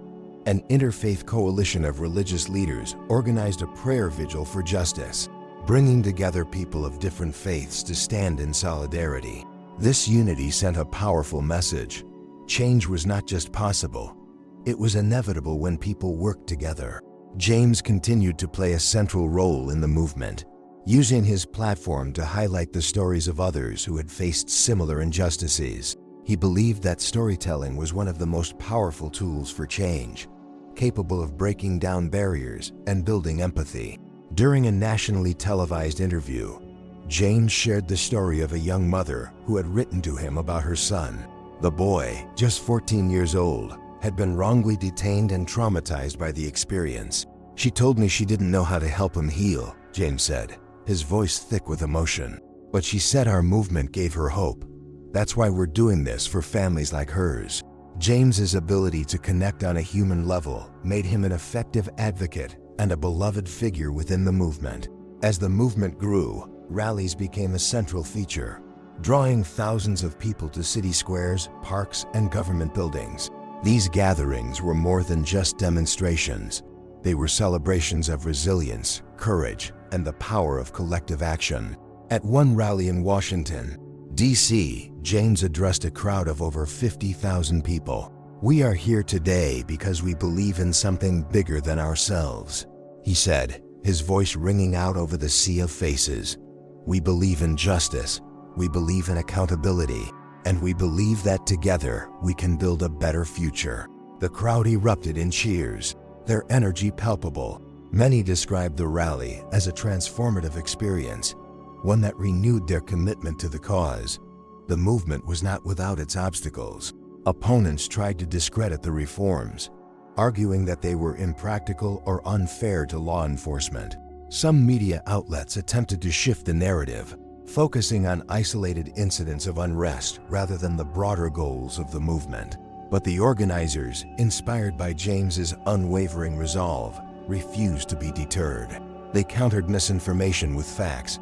an interfaith coalition of religious leaders organized a prayer vigil for justice, bringing together people of different faiths to stand in solidarity. This unity sent a powerful message. Change was not just possible, it was inevitable when people worked together. James continued to play a central role in the movement, using his platform to highlight the stories of others who had faced similar injustices. He believed that storytelling was one of the most powerful tools for change, capable of breaking down barriers and building empathy. During a nationally televised interview, James shared the story of a young mother who had written to him about her son. The boy, just 14 years old, had been wrongly detained and traumatized by the experience. "She told me she didn't know how to help him heal," James said, his voice thick with emotion. "But she said our movement gave her hope. That's why we're doing this for families like hers." James's ability to connect on a human level made him an effective advocate and a beloved figure within the movement. As the movement grew, rallies became a central feature, drawing thousands of people to city squares, parks, and government buildings. These gatherings were more than just demonstrations. They were celebrations of resilience, courage, and the power of collective action. At one rally in Washington, D.C., James addressed a crowd of over 50,000 people. "We are here today because we believe in something bigger than ourselves," he said, his voice ringing out over the sea of faces. "We believe in justice, we believe in accountability, and we believe that together we can build a better future." The crowd erupted in cheers, their energy palpable. Many described the rally as a transformative experience, one that renewed their commitment to the cause. The movement was not without its obstacles. Opponents tried to discredit the reforms, arguing that they were impractical or unfair to law enforcement. Some media outlets attempted to shift the narrative, focusing on isolated incidents of unrest rather than the broader goals of the movement. But the organizers, inspired by James's unwavering resolve, refused to be deterred. They countered misinformation with facts,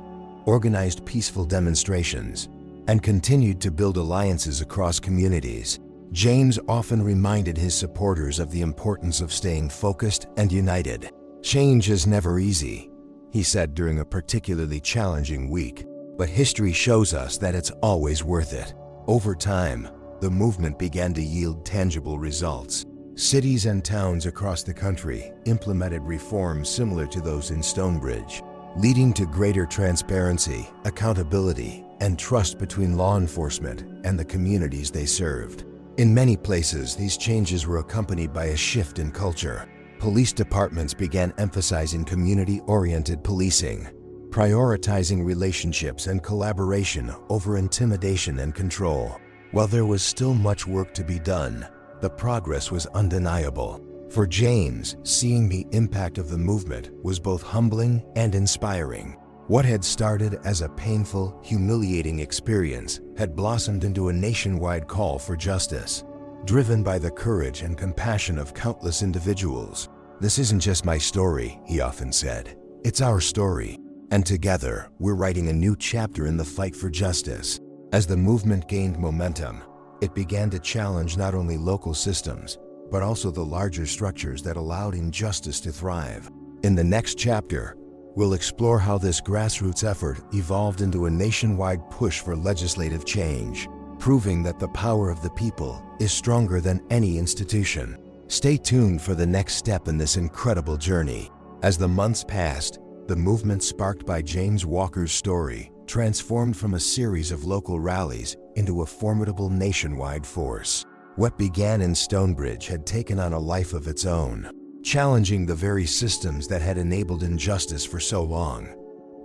organized peaceful demonstrations, and continued to build alliances across communities. James often reminded his supporters of the importance of staying focused and united. "Change is never easy," he said during a particularly challenging week, "but history shows us that it's always worth it." Over time, the movement began to yield tangible results. Cities and towns across the country implemented reforms similar to those in Stonebridge, leading to greater transparency, accountability, and trust between law enforcement and the communities they served. In many places, these changes were accompanied by a shift in culture. Police departments began emphasizing community-oriented policing, prioritizing relationships and collaboration over intimidation and control. While there was still much work to be done, the progress was undeniable. For James, seeing the impact of the movement was both humbling and inspiring. What had started as a painful, humiliating experience had blossomed into a nationwide call for justice, driven by the courage and compassion of countless individuals. "This isn't just my story," he often said. "It's our story, and together we're writing a new chapter in the fight for justice." As the movement gained momentum, it began to challenge not only local systems, but also the larger structures that allowed injustice to thrive. In the next chapter, we'll explore how this grassroots effort evolved into a nationwide push for legislative change, proving that the power of the people is stronger than any institution. Stay tuned for the next step in this incredible journey. As the months passed, The movement sparked by James Walker's story transformed from a series of local rallies into a formidable nationwide force. What began in Stonebridge had taken on a life of its own, challenging the very systems that had enabled injustice for so long.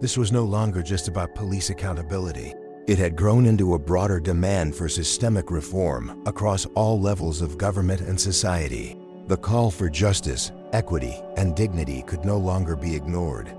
This was no longer just about police accountability. It had grown into a broader demand for systemic reform across all levels of government and society. The call for justice, equity, and dignity could no longer be ignored,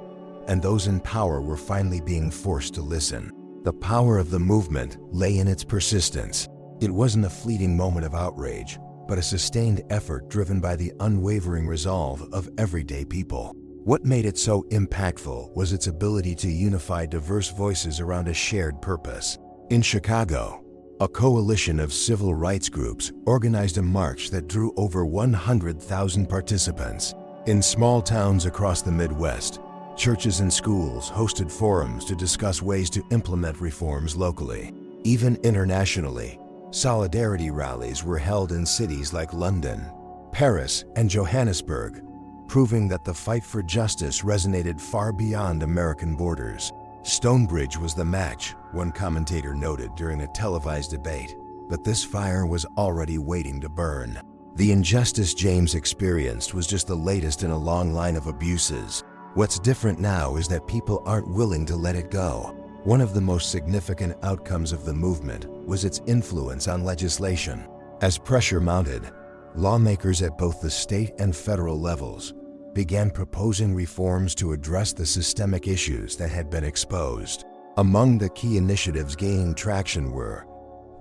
and those in power were finally being forced to listen. The power of the movement lay in its persistence. It wasn't a fleeting moment of outrage, but a sustained effort driven by the unwavering resolve of everyday people. What made it so impactful was its ability to unify diverse voices around a shared purpose. In Chicago, a coalition of civil rights groups organized a march that drew over 100,000 participants. In small towns across the Midwest, churches and schools hosted forums to discuss ways to implement reforms locally. Even internationally, solidarity rallies were held in cities like London, Paris, and Johannesburg, proving that the fight for justice resonated far beyond American borders. Stonebridge was the match, one commentator noted during a televised debate, but this fire was already waiting to burn. The injustice James experienced was just the latest in a long line of abuses. What's different now is that people aren't willing to let it go. One of the most significant outcomes of the movement was its influence on legislation. As pressure mounted, lawmakers at both the state and federal levels began proposing reforms to address the systemic issues that had been exposed. Among the key initiatives gaining traction were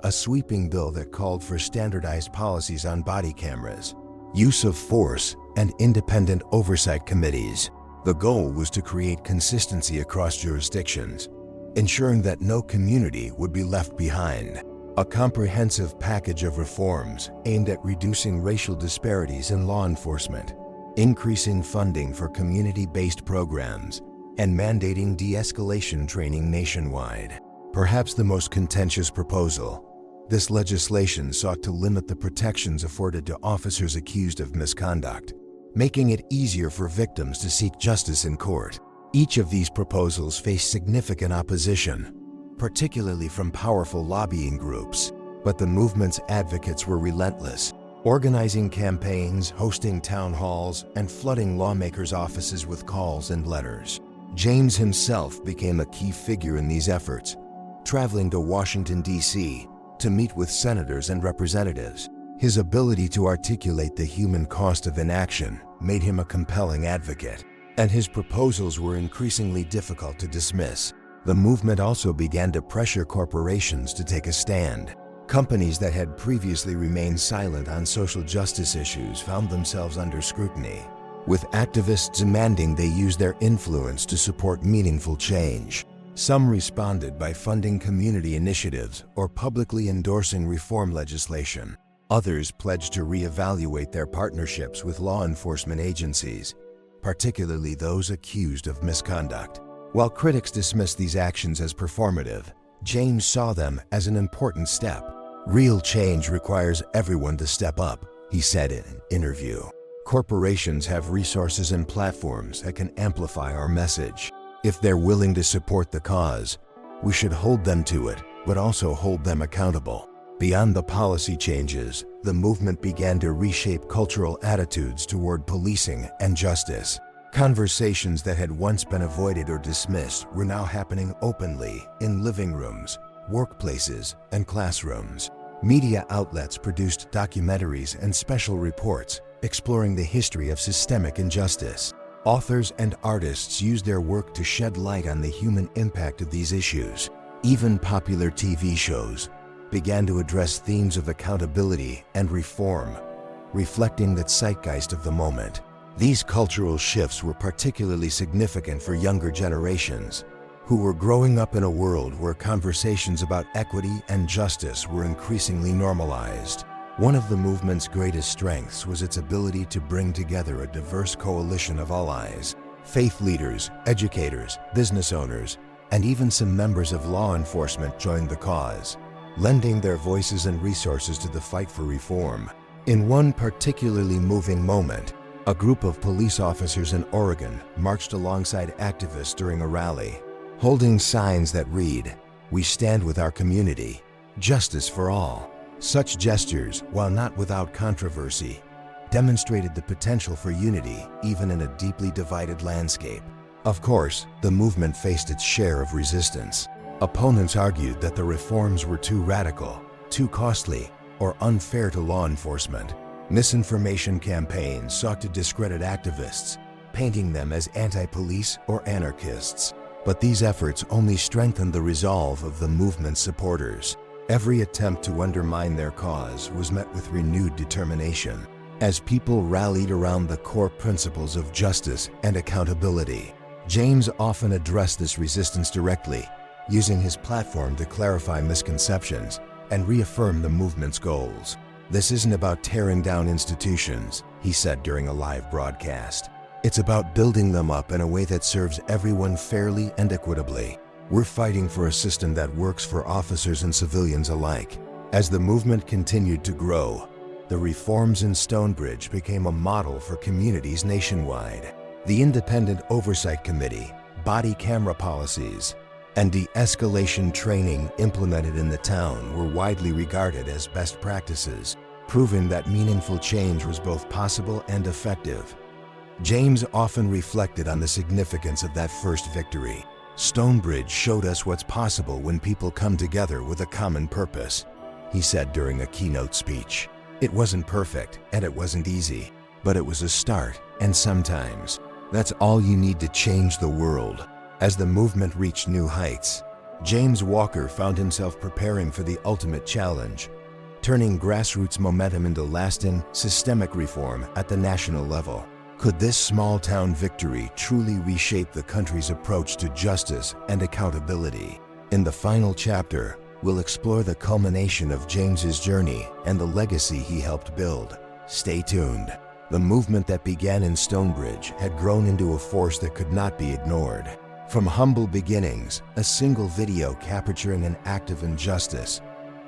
a sweeping bill that called for standardized policies on body cameras, use of force, and independent oversight committees. The goal was to create consistency across jurisdictions, ensuring that no community would be left behind. A comprehensive package of reforms aimed at reducing racial disparities in law enforcement, increasing funding for community-based programs, and mandating de-escalation training nationwide. Perhaps the most contentious proposal, this legislation sought to limit the protections afforded to officers accused of misconduct, making it easier for victims to seek justice in court. Each of these proposals faced significant opposition, particularly from powerful lobbying groups, but the movement's advocates were relentless, organizing campaigns, hosting town halls, and flooding lawmakers' offices with calls and letters. James himself became a key figure in these efforts, traveling to Washington, D.C. to meet with senators and representatives. His ability to articulate the human cost of inaction made him a compelling advocate, and his proposals were increasingly difficult to dismiss. The movement also began to pressure corporations to take a stand. Companies that had previously remained silent on social justice issues found themselves under scrutiny, with activists demanding they use their influence to support meaningful change. Some responded by funding community initiatives or publicly endorsing reform legislation. Others pledged to reevaluate their partnerships with law enforcement agencies, particularly those accused of misconduct. While critics dismissed these actions as performative, James saw them as an important step. "Real change requires everyone to step up," he said in an interview. "Corporations have resources and platforms that can amplify our message. If they're willing to support the cause, we should hold them to it, but also hold them accountable." Beyond the policy changes, the movement began to reshape cultural attitudes toward policing and justice. Conversations that had once been avoided or dismissed were now happening openly in living rooms, workplaces, and classrooms. Media outlets produced documentaries and special reports exploring the history of systemic injustice. Authors and artists used their work to shed light on the human impact of these issues. Even popular TV shows began to address themes of accountability and reform, reflecting the zeitgeist of the moment. These cultural shifts were particularly significant for younger generations, who were growing up in a world where conversations about equity and justice were increasingly normalized. One of the movement's greatest strengths was its ability to bring together a diverse coalition of allies. Faith leaders, educators, business owners, and even some members of law enforcement joined the cause, lending their voices and resources to the fight for reform. In one particularly moving moment, A group of police officers in Oregon marched alongside activists during a rally, holding signs that read, "We stand with our community, justice for all." Such gestures, while not without controversy, demonstrated the potential for unity even in a deeply divided landscape. Of course, the movement faced its share of resistance. Opponents argued that the reforms were too radical, too costly, or unfair to law enforcement. Misinformation campaigns sought to discredit activists, painting them as anti-police or anarchists. But these efforts only strengthened the resolve of the movement's supporters. Every attempt to undermine their cause was met with renewed determination, as people rallied around the core principles of justice and accountability. James often addressed this resistance directly, using his platform to clarify misconceptions and reaffirm the movement's goals. "This isn't about tearing down institutions," he said during a live broadcast. "It's about building them up in a way that serves everyone fairly and equitably. We're fighting for a system that works for officers and civilians alike." As the movement continued to grow, the reforms in Stonebridge became a model for communities nationwide. The Independent Oversight Committee, body camera policies, and de-escalation training implemented in the town were widely regarded as best practices, proving that meaningful change was both possible and effective. James often reflected on the significance of that first victory. "Stonebridge showed us what's possible when people come together with a common purpose," he said during a keynote speech. "It wasn't perfect and it wasn't easy, but it was a start, and sometimes that's all you need to change the world." As the movement reached new heights, James Walker found himself preparing for the ultimate challenge, turning grassroots momentum into lasting, systemic reform at the national level. Could this small-town victory truly reshape the country's approach to justice and accountability? In the final chapter, we'll explore the culmination of James's journey and the legacy he helped build. Stay tuned. The movement that began in Stonebridge had grown into a force that could not be ignored. From humble beginnings, a single video capturing an act of injustice,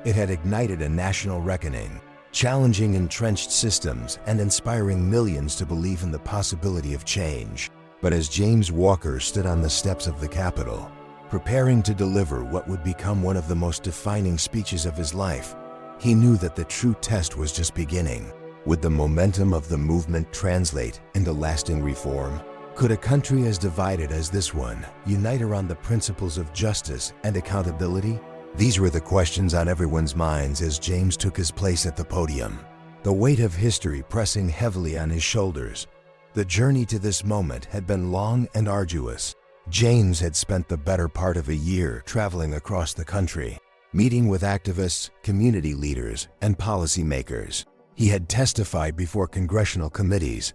it had ignited a national reckoning, challenging entrenched systems and inspiring millions to believe in the possibility of change. But as James Walker stood on the steps of the Capitol, preparing to deliver what would become one of the most defining speeches of his life, he knew that the true test was just beginning. Would the momentum of the movement translate into lasting reform? Could a country as divided as this one unite around the principles of justice and accountability? These were the questions on everyone's minds as James took his place at the podium, the weight of history pressing heavily on his shoulders. The journey to this moment had been long and arduous. James had spent the better part of a year traveling across the country, meeting with activists, community leaders, and policymakers. He had testified before congressional committees,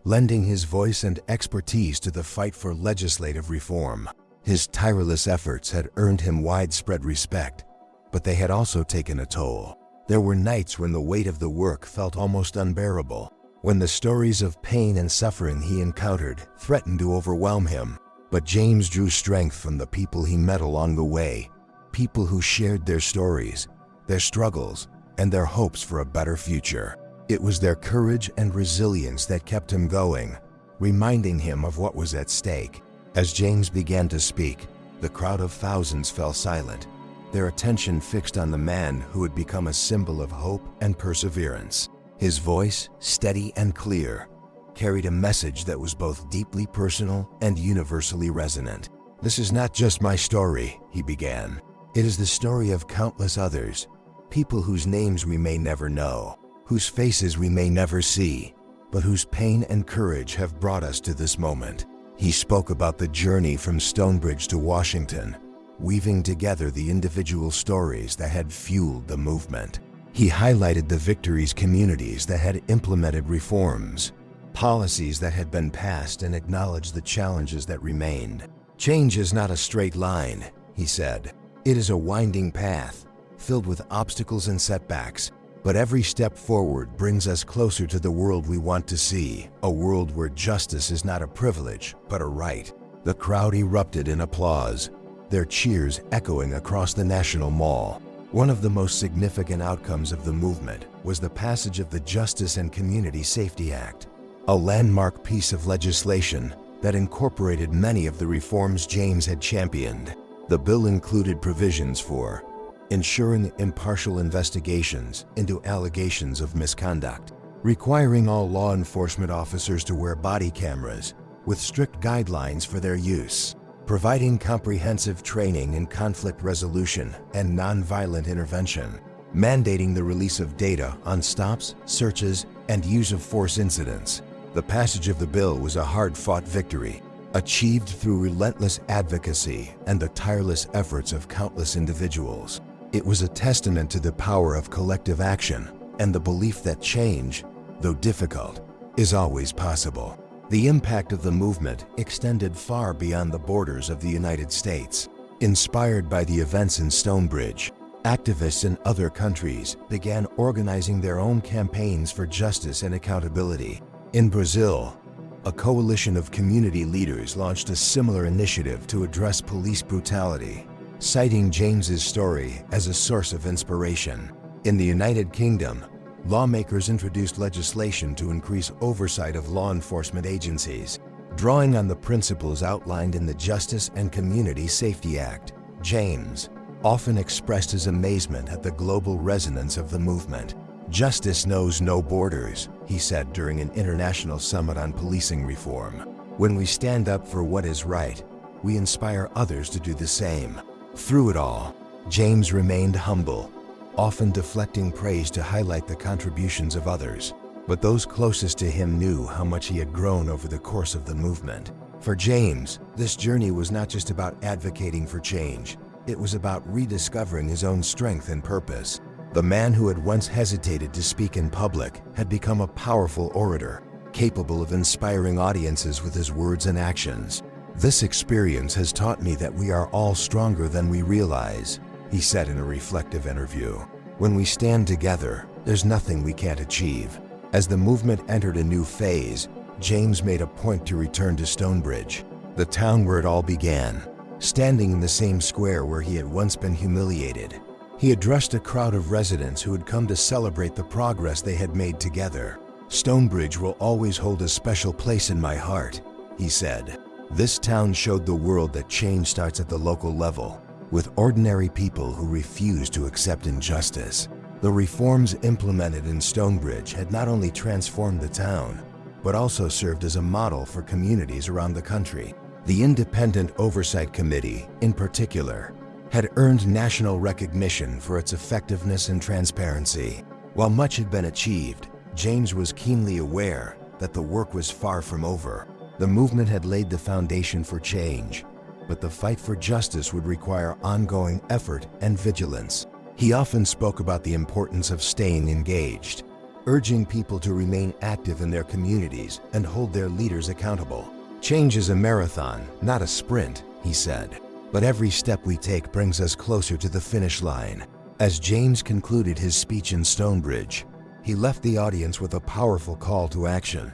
lending his voice and expertise to the fight for legislative reform. His tireless efforts had earned him widespread respect, but they had also taken a toll. There were nights when the weight of the work felt almost unbearable, when the stories of pain and suffering he encountered threatened to overwhelm him. But James drew strength from the people he met along the way, people who shared their stories, their struggles, and their hopes for a better future. It was their courage and resilience that kept him going, reminding him of what was at stake. As James began to speak, the crowd of thousands fell silent, their attention fixed on the man who had become a symbol of hope and perseverance. His voice, steady and clear, carried a message that was both deeply personal and universally resonant. "This is not just my story," he began. "It is the story of countless others, people whose names we may never know, whose faces we may never see, but whose pain and courage have brought us to this moment." He spoke about the journey from Stonebridge to Washington, weaving together the individual stories that had fueled the movement. He highlighted the victories communities that had implemented reforms, policies that had been passed, and acknowledged the challenges that remained. "Change is not a straight line," he said. "It is a winding path, filled with obstacles and setbacks. But every step forward brings us closer to the world we want to see, a world where justice is not a privilege, but a right." The crowd erupted in applause, their cheers echoing across the National Mall. One of the most significant outcomes of the movement was the passage of the Justice and Community Safety Act, a landmark piece of legislation that incorporated many of the reforms James had championed. The bill included provisions for ensuring impartial investigations into allegations of misconduct, requiring all law enforcement officers to wear body cameras with strict guidelines for their use, providing comprehensive training in conflict resolution and nonviolent intervention, mandating the release of data on stops, searches, and use of force incidents. The passage of the bill was a hard-fought victory, achieved through relentless advocacy and the tireless efforts of countless individuals. It was a testament to the power of collective action and the belief that change, though difficult, is always possible. The impact of the movement extended far beyond the borders of the United States. Inspired by the events in Stonebridge, activists in other countries began organizing their own campaigns for justice and accountability. In Brazil, a coalition of community leaders launched a similar initiative to address police brutality, citing James's story as a source of inspiration. In the United Kingdom, lawmakers introduced legislation to increase oversight of law enforcement agencies, drawing on the principles outlined in the Justice and Community Safety Act. James often expressed his amazement at the global resonance of the movement. "Justice knows no borders," he said during an international summit on policing reform. "When we stand up for what is right, we inspire others to do the same." Through it all, James remained humble, often deflecting praise to highlight the contributions of others. But those closest to him knew how much he had grown over the course of the movement. For James, this journey was not just about advocating for change. It was about rediscovering his own strength and purpose. The man who had once hesitated to speak in public had become a powerful orator, capable of inspiring audiences with his words and actions. "This experience has taught me that we are all stronger than we realize," he said in a reflective interview. "When we stand together, there's nothing we can't achieve." As the movement entered a new phase, James made a point to return to Stonebridge, the town where it all began. Standing in the same square where he had once been humiliated, he addressed a crowd of residents who had come to celebrate the progress they had made together. "Stonebridge will always hold a special place in my heart," he said. "This town showed the world that change starts at the local level, with ordinary people who refuse to accept injustice." The reforms implemented in Stonebridge had not only transformed the town, but also served as a model for communities around the country. The Independent Oversight Committee, in particular, had earned national recognition for its effectiveness and transparency. While much had been achieved, James was keenly aware that the work was far from over. The movement had laid the foundation for change, but the fight for justice would require ongoing effort and vigilance. He often spoke about the importance of staying engaged, urging people to remain active in their communities and hold their leaders accountable. "Change is a marathon, not a sprint," he said, "but every step we take brings us closer to the finish line." As James concluded his speech in Stonebridge, he left the audience with a powerful call to action.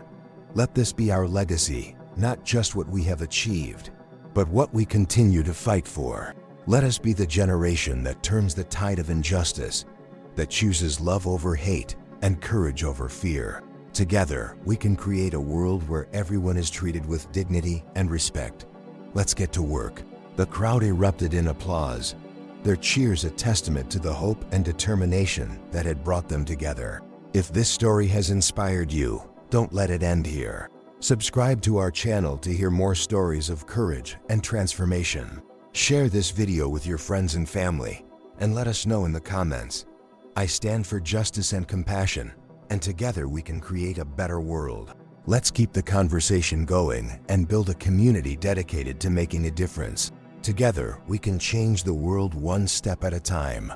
"Let this be our legacy, not just what we have achieved, but what we continue to fight for. Let us be the generation that turns the tide of injustice, that chooses love over hate and courage over fear. Together, we can create a world where everyone is treated with dignity and respect. Let's get to work." The crowd erupted in applause, their cheers a testament to the hope and determination that had brought them together. If this story has inspired you, don't let it end here. Subscribe to our channel to hear more stories of courage and transformation. Share this video with your friends and family, and let us know in the comments. I stand for justice and compassion, and together we can create a better world. Let's keep the conversation going and build a community dedicated to making a difference. Together, we can change the world one step at a time.